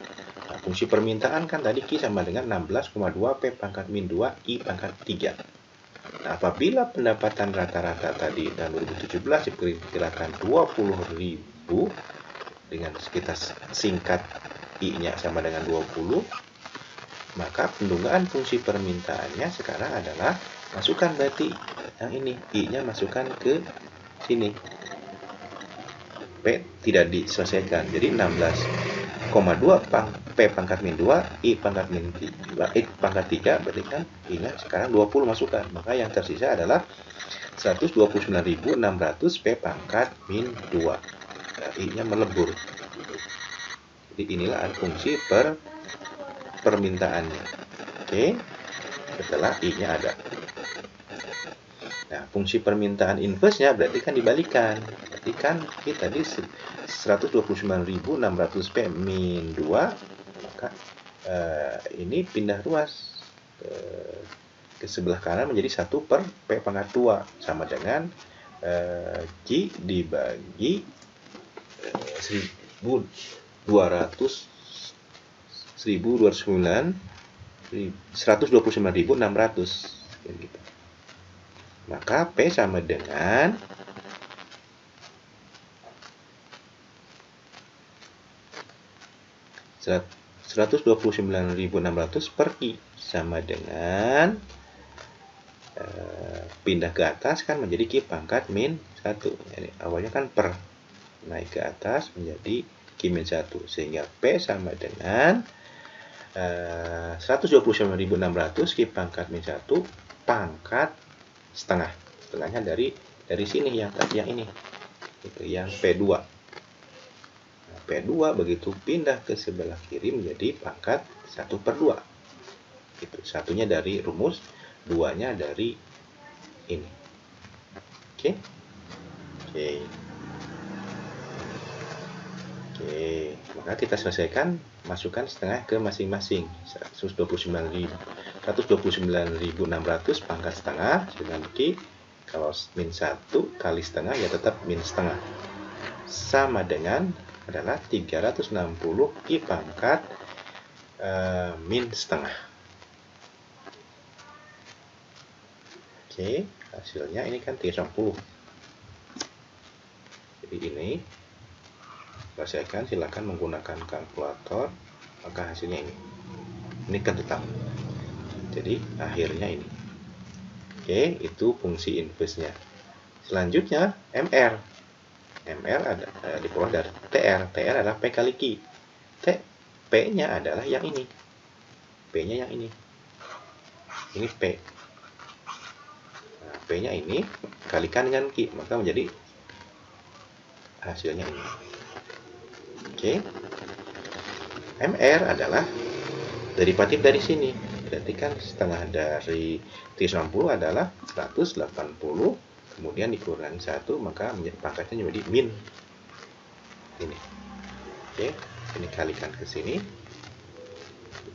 Nah, fungsi permintaan kan tadi Q sama dengan 16,2 P pangkat min 2 I pangkat 3. Nah, apabila pendapatan rata-rata tadi tahun 2017 diperkirakan 20.000, dengan kita singkat I-nya sama dengan 20, maka pendugaan fungsi permintaannya sekarang adalah masukkan berarti yang ini, I-nya masukkan ke sini. P tidak diselesaikan. Jadi 16,2 P pangkat min 2 I pangkat min 3, I pangkat 3, berarti kan I-nya sekarang 20 masukkan. Maka yang tersisa adalah 129.600 P pangkat min 2. Nah, I-nya melebur. Jadi inilah fungsi permintaannya. Oke, setelah I-nya ada. Nah, fungsi permintaan inverse-nya berarti kan dibalikan. Berarti kan kita tadi 129.600 P min 2, maka ini pindah ruas ke sebelah kanan menjadi 1 per P pangkat 2, sama dengan Q dibagi 129.600, gitu. Maka P sama dengan 129.600 per Q, sama dengan pindah ke atas kan menjadi Q pangkat min 1. Jadi awalnya kan per, naik ke atas menjadi Q-1, sehingga P sama dengan 129.600 Q pangkat min 1 pangkat setengah. Setengahnya dari sini yang tadi, yang ini. Itu yang P2. Nah, P2 begitu pindah ke sebelah kiri menjadi pangkat 1/2. Itu satunya dari rumus, duanya dari ini. Oke. Oke, maka kita selesaikan, masukkan setengah ke masing-masing. 129.600 pangkat setengah dengan Q. Kalau min 1 kali setengah ya tetap min setengah. Sama dengan adalah 360 Q pangkat min setengah. Oke, hasilnya ini kan 360. Jadi ini selesaikan, silakan menggunakan kalkulator, maka hasilnya ini kan tetap. Jadi akhirnya ini. Oke, itu fungsi inverse-nya. Selanjutnya MR ada diperoleh dari TR adalah P kali Q. P-nya adalah yang ini, P-nya yang ini P. Nah, P-nya ini kalikan dengan Q, maka menjadi hasilnya ini. Oke. MR adalah derivatif dari sini. Berarti kan setengah dari 360 adalah 180, kemudian dikurangi 1, maka menjadi pangkatnya menjadi min. Ini. Oke, ini kalikan ke sini.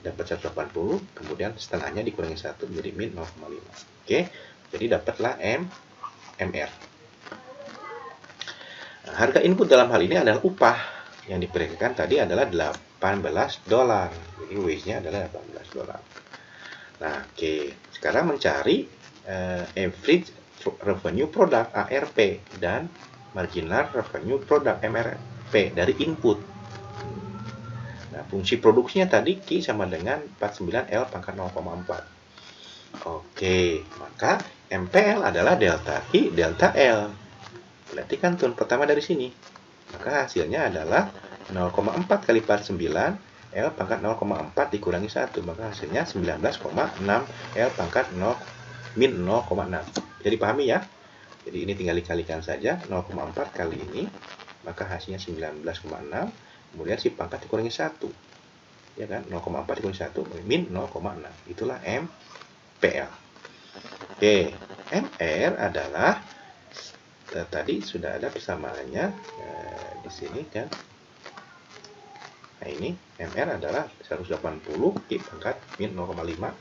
Dapat 180, kemudian setengahnya dikurangi 1 menjadi min 0,5. Oke, jadi dapatlah MR. Nah, harga input dalam hal ini adalah upah. Yang diperkirakan tadi adalah $18. Jadi wage-nya adalah $18. Nah, oke. Sekarang mencari average revenue product ARP dan marginal revenue product MRP dari input. Nah, fungsi produksinya tadi Q sama dengan 49L pangkat 0,4. Oke, maka MPL adalah delta Q delta L. Berarti kan turun pertama dari sini. Maka hasilnya adalah 0,4 kali 49 L pangkat 0,4 dikurangi 1. Maka hasilnya 19,6 L pangkat 0 min 0,6. Jadi pahami ya? Jadi ini tinggal dikalikan saja. 0,4 kali ini. Maka hasilnya 19,6. Kemudian si pangkat dikurangi 1. Ya kan? 0,4 dikurangi 1 min 0,6. Itulah MPL. Oke. MR adalah tadi sudah ada persamaannya di sini kan. Nah, ini MR adalah 180 Q pangkat min 0,5.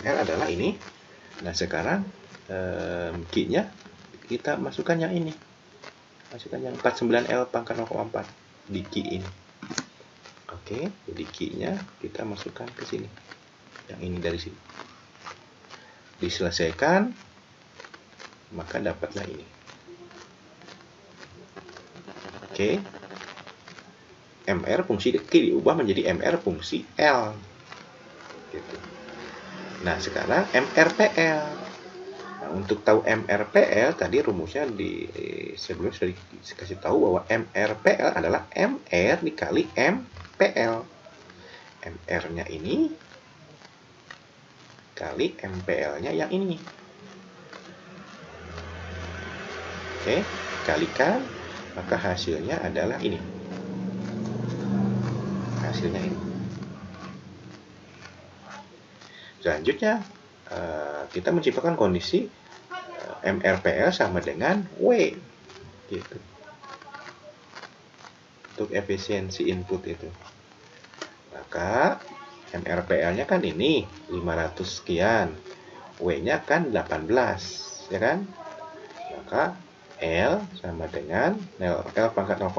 MR adalah ini. Nah, sekarang Q-nya kita masukkan yang ini. Masukkan yang 49L pangkat 0,4 di Q ini. Oke, jadi Q-nya kita masukkan ke sini. Yang ini dari sini. Diselesaikan, maka dapatlah ini. Oke. MR fungsi Q diubah menjadi MR fungsi L. Gitu. Nah, sekarang MRPL. Nah, untuk tahu MRPL, tadi rumusnya sebelum sudah dikasih tahu bahwa MRPL adalah MR dikali MPL. MR-nya ini kali MPL-nya yang ini. Oke, kalikan, maka hasilnya adalah ini. Hasilnya ini. Selanjutnya kita menciptakan kondisi MRPL sama dengan W gitu. Untuk efisiensi input itu. Maka MRPL-nya kan ini 500 sekian. W-nya kan 18, ya kan? Maka L sama dengan L pangkat 0,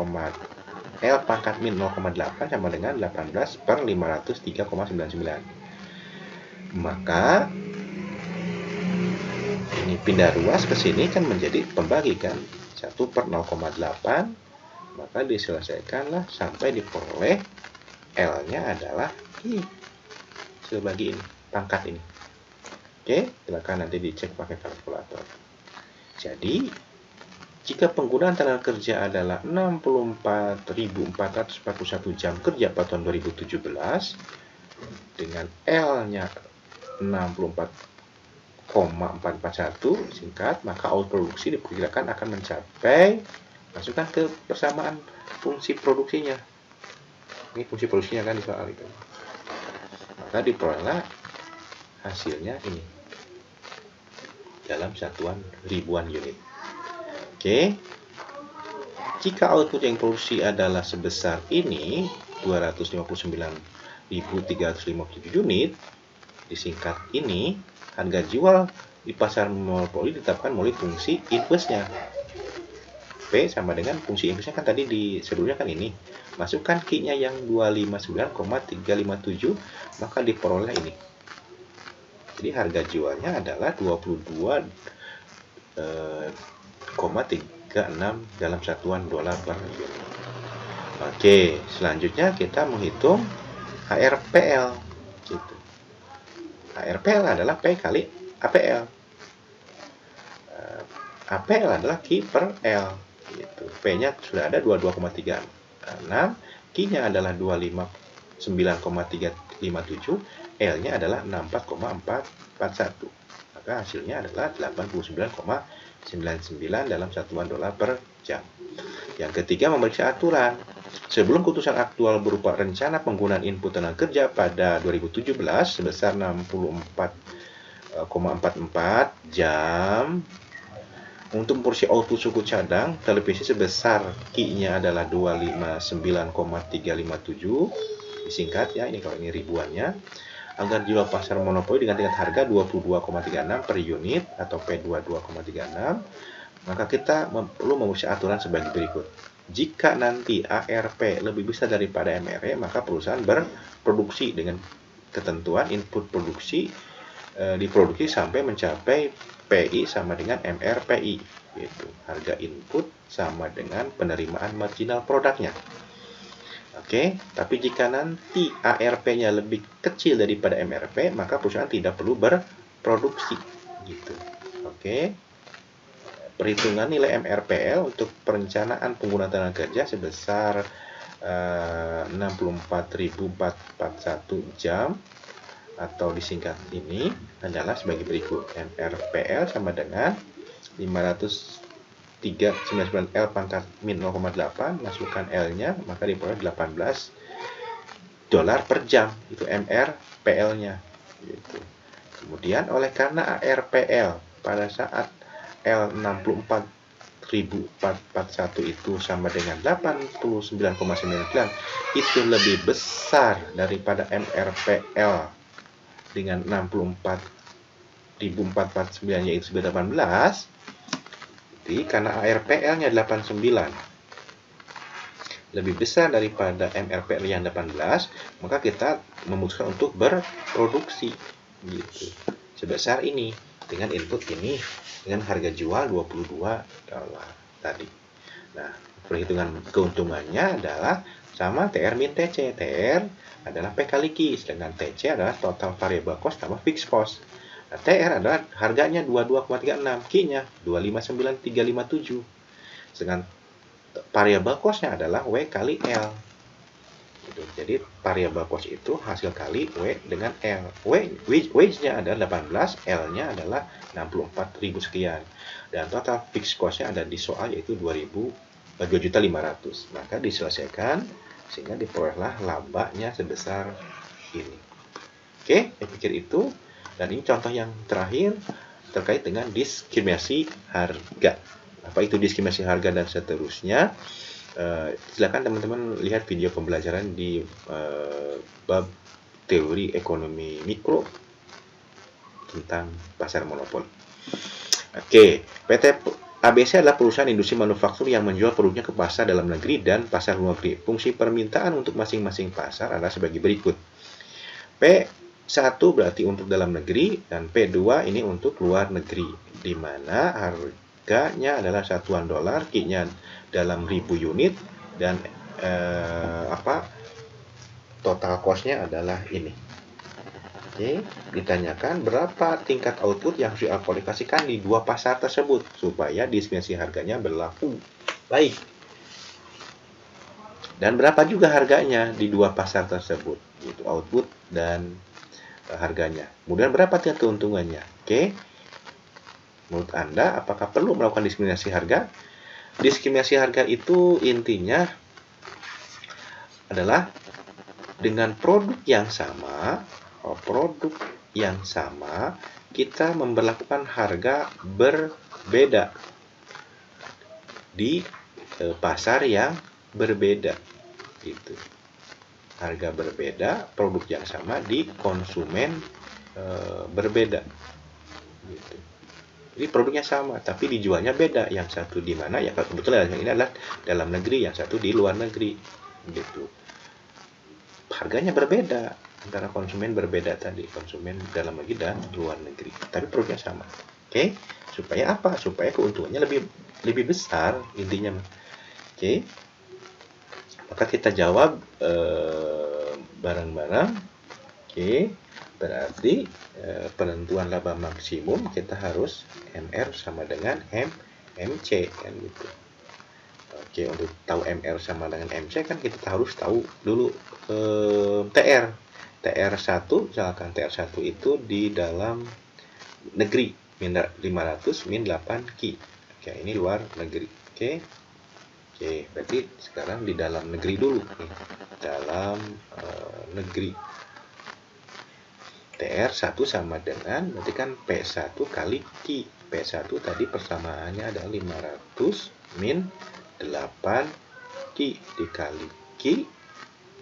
L pangkat min 0,8 sama dengan 18 per 503,99. Maka ini pindah ruas ke sini kan menjadi pembagi kan 1 per 0,8. Maka diselesaikanlah sampai diperoleh L-nya adalah ini sebagai ini, pangkat ini. Oke, silakan nanti dicek pakai kalkulator. Jadi Jika penggunaan tenaga kerja adalah 64.441 jam kerja pada tahun 2017 dengan L-nya 64,441 singkat, maka output produksi diperkirakan akan mencapai, masukkan ke persamaan fungsi produksinya. Ini fungsi produksinya kan di soal itu. Maka diperoleh hasilnya ini dalam satuan ribuan unit. Oke. Jika output yang produksi adalah sebesar ini, 259.357 unit, disingkat ini, harga jual di pasar monopoli ditetapkan melalui fungsi inverse-nya. P sama dengan fungsi inverse-nya kan tadi di sebelumnya kan ini. Masukkan Q-nya yang 259,357, maka diperoleh ini. Jadi harga jualnya adalah 22,36 dalam satuan dolar per unit. Oke, selanjutnya kita menghitung HRPL. Gitu. HRPL adalah P kali APL. APL adalah Q per L. Gitu. P-nya sudah ada 22,36, Q-nya adalah 259,357, L-nya adalah 64,441. Maka hasilnya adalah 89,99 dalam satuan dolar per jam. Yang ketiga, memeriksa aturan. Sebelum keputusan aktual berupa rencana penggunaan input tenaga kerja pada 2017 sebesar 64,44 jam untuk porsi output suku cadang televisi sebesar Q-nya adalah 259,357, disingkat ya, ini kalau ini ribuannya, agar jual pasar monopoli dengan harga 22,36 per unit atau P22,36, maka kita perlu memeriksa aturan sebagai berikut. Jika nanti ARP lebih besar daripada MRE, maka perusahaan berproduksi dengan ketentuan input produksi diproduksi sampai mencapai PI sama dengan MRPI, yaitu harga input sama dengan penerimaan marginal produknya. Oke, tapi jika nanti ARP-nya lebih kecil daripada MRP, maka perusahaan tidak perlu berproduksi, gitu. Oke. Perhitungan nilai MRPL untuk perencanaan penggunaan tenaga kerja sebesar 64.441 jam atau disingkat ini adalah sebagai berikut. MRPL sama dengan 503,99 L pangkat min 0,8, masukkan L-nya, maka diperoleh $18 per jam. Itu MRPL-nya. Gitu. Kemudian oleh karena ARPL pada saat L64.441 itu sama dengan 89,99, itu lebih besar daripada MRPL dengan 64.449 yaitu 18. Jadi karena ARPL-nya 89 lebih besar daripada MRPL yang 18, maka kita memutuskan untuk berproduksi gitu sebesar ini dengan input ini dengan harga jual $22 tadi. Nah, perhitungan keuntungannya adalah sama TR min TC. TR adalah P kali Q, sedangkan TC adalah total variable cost tambah fixed cost. Nah, TR adalah harganya 22,36, Q-nya 259,357. Sedangkan variable cost-nya adalah W kali L. Gitu. Jadi variable cost itu hasil kali W dengan L. Wage-nya adalah 18, L-nya adalah 64.000 sekian. Dan total fixed cost-nya ada di soal yaitu 2.500.000. Maka diselesaikan sehingga diperolehlah labanya sebesar ini. Oke, saya pikir itu. Dan ini contoh yang terakhir terkait dengan diskriminasi harga. Apa itu diskriminasi harga dan seterusnya? Silakan teman-teman lihat video pembelajaran di bab teori ekonomi mikro tentang pasar monopoli. Oke, PT ABC adalah perusahaan industri manufaktur yang menjual produknya ke pasar dalam negeri dan pasar luar negeri. Fungsi permintaan untuk masing-masing pasar adalah sebagai berikut. P1 berarti untuk dalam negeri dan P2 ini untuk luar negeri, di mana harganya adalah satuan dolar, Q-nya dalam 1000 unit, dan total cost-nya adalah ini. Oke, ditanyakan berapa tingkat output yang harus diaplikasikan di dua pasar tersebut supaya diskriminasi harganya berlaku baik. Dan berapa juga harganya di dua pasar tersebut, itu output dan harganya. Kemudian berapa tingkat keuntungannya? Oke. Menurut Anda, apakah perlu melakukan diskriminasi harga? Diskriminasi harga itu intinya adalah dengan produk yang sama, kita memberlakukan harga berbeda di pasar yang berbeda. Gitu. Harga berbeda, produk yang sama di konsumen berbeda. Gitu. Jadi produknya sama, tapi dijualnya beda. Yang satu di mana? Ya kebetulan yang ini adalah dalam negeri, yang satu di luar negeri. Gitu. Harganya berbeda antara konsumen berbeda tadi, konsumen dalam negeri dan luar negeri, tapi produknya sama. Oke, supaya apa? Supaya keuntungannya lebih besar intinya. Oke, maka kita jawab bareng-bareng. Oke, berarti penentuan laba maksimum kita harus MR sama dengan MC kan gitu. Oke, untuk tahu MR sama dengan MC kan kita harus tahu dulu TR. TR1, misalkan TR1 itu di dalam negeri, 500 min 8 Ki. Oke, ini luar negeri. Oke. Oke, berarti sekarang di dalam negeri dulu. Dalam negeri. TR1 sama dengan, berarti kan P1 kali Ki. P1 tadi persamaannya adalah 500 min 8 Ki dikali Ki,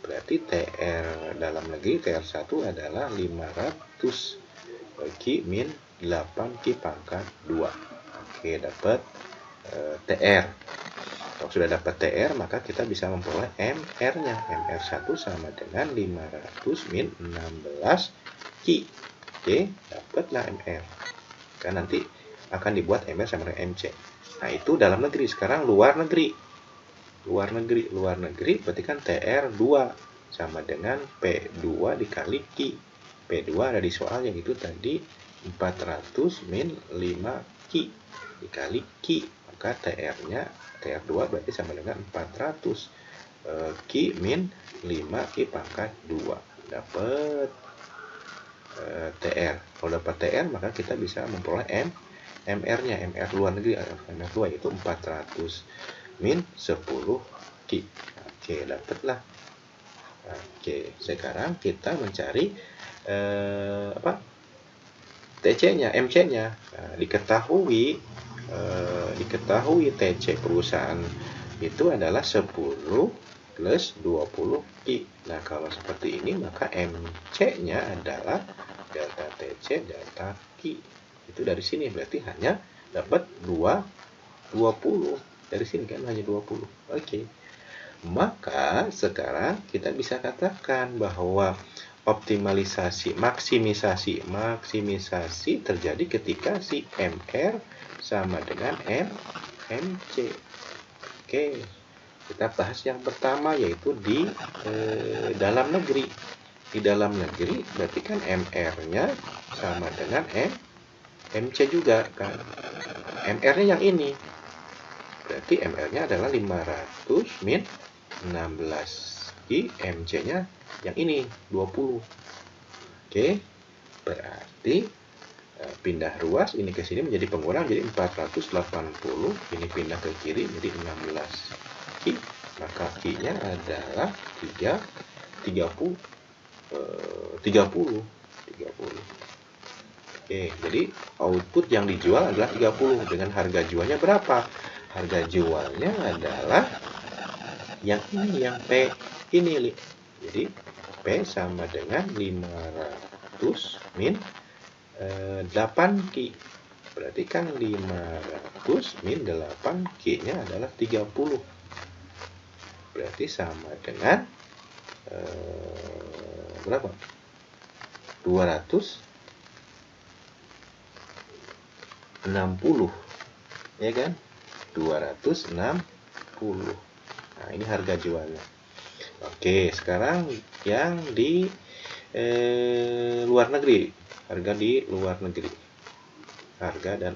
berarti TR dalam negeri TR1 adalah 500 Ki min 8 Ki pangkat 2. Oke, dapat TR. Kalau sudah dapat TR, maka kita bisa memperoleh MR-nya. MR1 sama dengan 500 min 16 Ki. Oke, dapatlah MR. Kan nanti akan dibuat MR sama dengan MC. Nah, itu dalam negeri. Sekarang luar negeri. Luar negeri berarti kan TR2 sama dengan P2 dikali Ki. P2 ada di soalnya itu tadi 400 min 5 Ki dikali Ki. Maka TR-nya TR2 berarti sama dengan 400 Ki min 5 Ki pangkat 2. Dapat TR. Kalau dapat TR maka kita bisa memperoleh MR-nya. MR luar negeri, MR2 itu 400 min 10 Ki. Oke, dapatlah. Oke, sekarang kita mencari TC-nya, MC-nya. Nah, diketahui TC perusahaan itu adalah 10 plus 20 Ki. Nah, kalau seperti ini maka MC-nya adalah delta TC delta Ki. Itu dari sini berarti hanya dapat 20. Dari sini kan hanya 20. Oke. Maka sekarang kita bisa katakan bahwa maksimisasi terjadi ketika si MR sama dengan MC. Oke. Kita bahas yang pertama yaitu di dalam negeri. Di dalam negeri berarti kan MR-nya sama dengan MC juga kan. MR-nya yang ini. Berarti MR-nya adalah 500 min 16 Ki, MC-nya yang ini 20. Oke. Berarti pindah ruas ini ke sini menjadi pengurang jadi 480, ini pindah ke kiri jadi 16 Ki. Maka Ki-nya adalah 30. Oke, jadi output yang dijual adalah 30 dengan harga jualnya berapa? Harga jualnya adalah yang ini, yang P ini. Jadi P sama dengan 500 min 8 Ki. Berarti kan 500 min 8 Ki-nya adalah 30. Berarti sama dengan berapa? 260. Ya kan? 260. Nah, ini harga jualnya. Oke, sekarang yang di luar negeri, harga di luar negeri, harga dan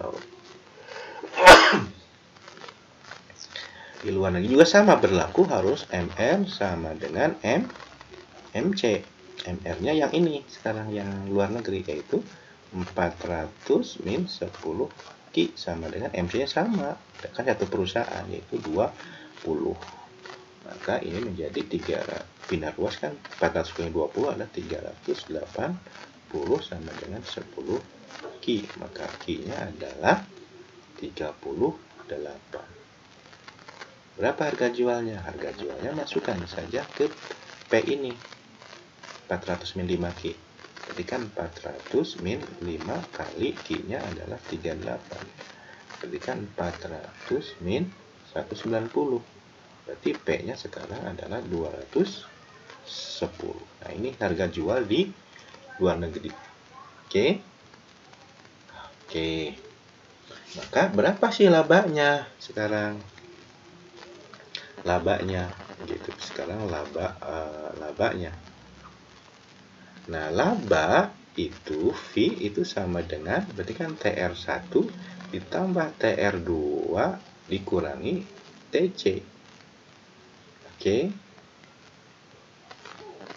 di luar negeri juga sama berlaku, harus MR sama dengan MC. MR-nya yang ini sekarang yang luar negeri, yaitu 400 min 10 Ki sama dengan MC-nya sama, kan satu perusahaan, yaitu 20. Maka ini menjadi 3, pindah ruas kan 400 kali 20 adalah 380 sama dengan 10 Ki. Maka Ki-nya adalah 38. Berapa harga jualnya? Harga jualnya masukkan saja ke P ini, 400 min 5 Ki. Jadi kan 400 min 5 kali Ki-nya adalah 38. Berarti kan 400 min 190. Berarti P-nya sekarang adalah 210. Nah, ini harga jual di luar negeri. Oke. Oke. Maka berapa sih labanya sekarang? Labanya gitu. Sekarang labanya. Nah, laba itu V itu sama dengan, berarti kan TR1 ditambah TR2 dikurangi TC. Oke.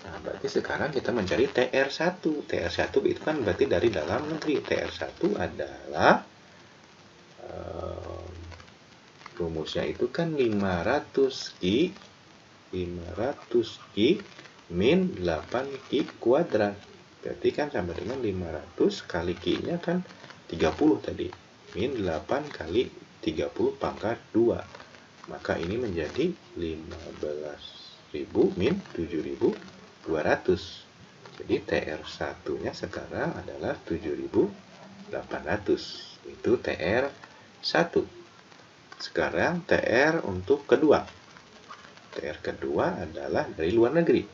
Nah, berarti sekarang kita mencari TR1. TR1 itu kan berarti dari dalam negeri. TR1 adalah rumusnya itu kan 500 Ki min 8 Ki kuadrat. Berarti kan sama dengan 500 kali Ki-nya kan 30 tadi. Min 8 kali 30 pangkat 2. Maka ini menjadi 15.000 min 7.200. Jadi TR1-nya sekarang adalah 7.800. Itu TR1. Sekarang TR untuk kedua. TR kedua adalah dari luar negeri.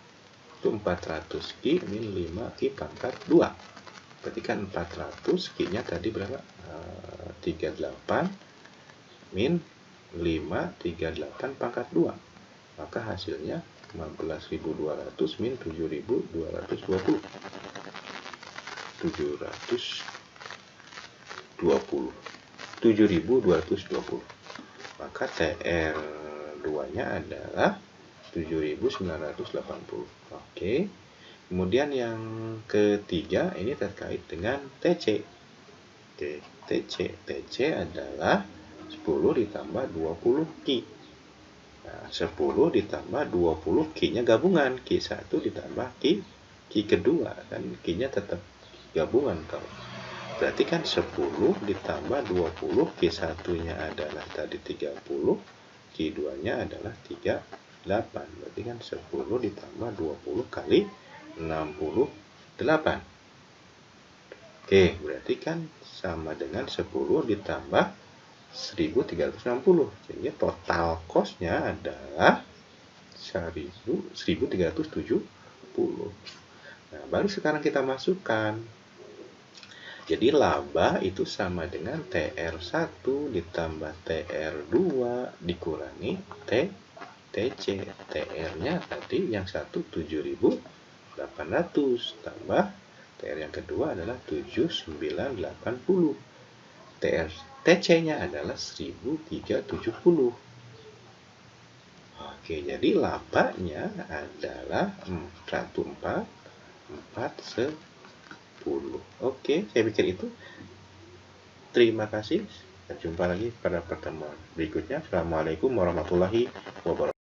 Itu 400 Ki min 5 Ki pangkat 2. Berarti kan 400 Ki-nya tadi berapa? 38 min 5 38 pangkat 2. Maka hasilnya 15.200 min 7.220. 7.220. Maka TR2-nya adalah 7.980. Oke. Kemudian yang ketiga ini terkait dengan TC. Oke, TC adalah 10 ditambah 20 Ki. Nah, 10 ditambah 20 Ki-nya gabungan. Ki 1 ditambah Ki kedua. Kan Ki-nya tetap gabungan kalau. Berarti kan 10 ditambah 20, Ki 1-nya adalah tadi 30, Ki 2-nya adalah 38. Berarti kan 10 ditambah 20 kali 68. Oke, berarti kan sama dengan 10 ditambah 1.360. Sehingga total cost-nya adalah 1.370. Nah, baru sekarang kita masukkan. Jadi laba itu sama dengan TR1 ditambah TR2 dikurangi TC. TR-nya tadi yang satu 7.800 tambah TR yang kedua adalah 7.980. TC-nya adalah 1.370. Oke, jadi labanya adalah 1440. Oke, saya pikir itu. Terima kasih. Sampai jumpa lagi pada pertemuan berikutnya. Assalamualaikum warahmatullahi wabarakatuh.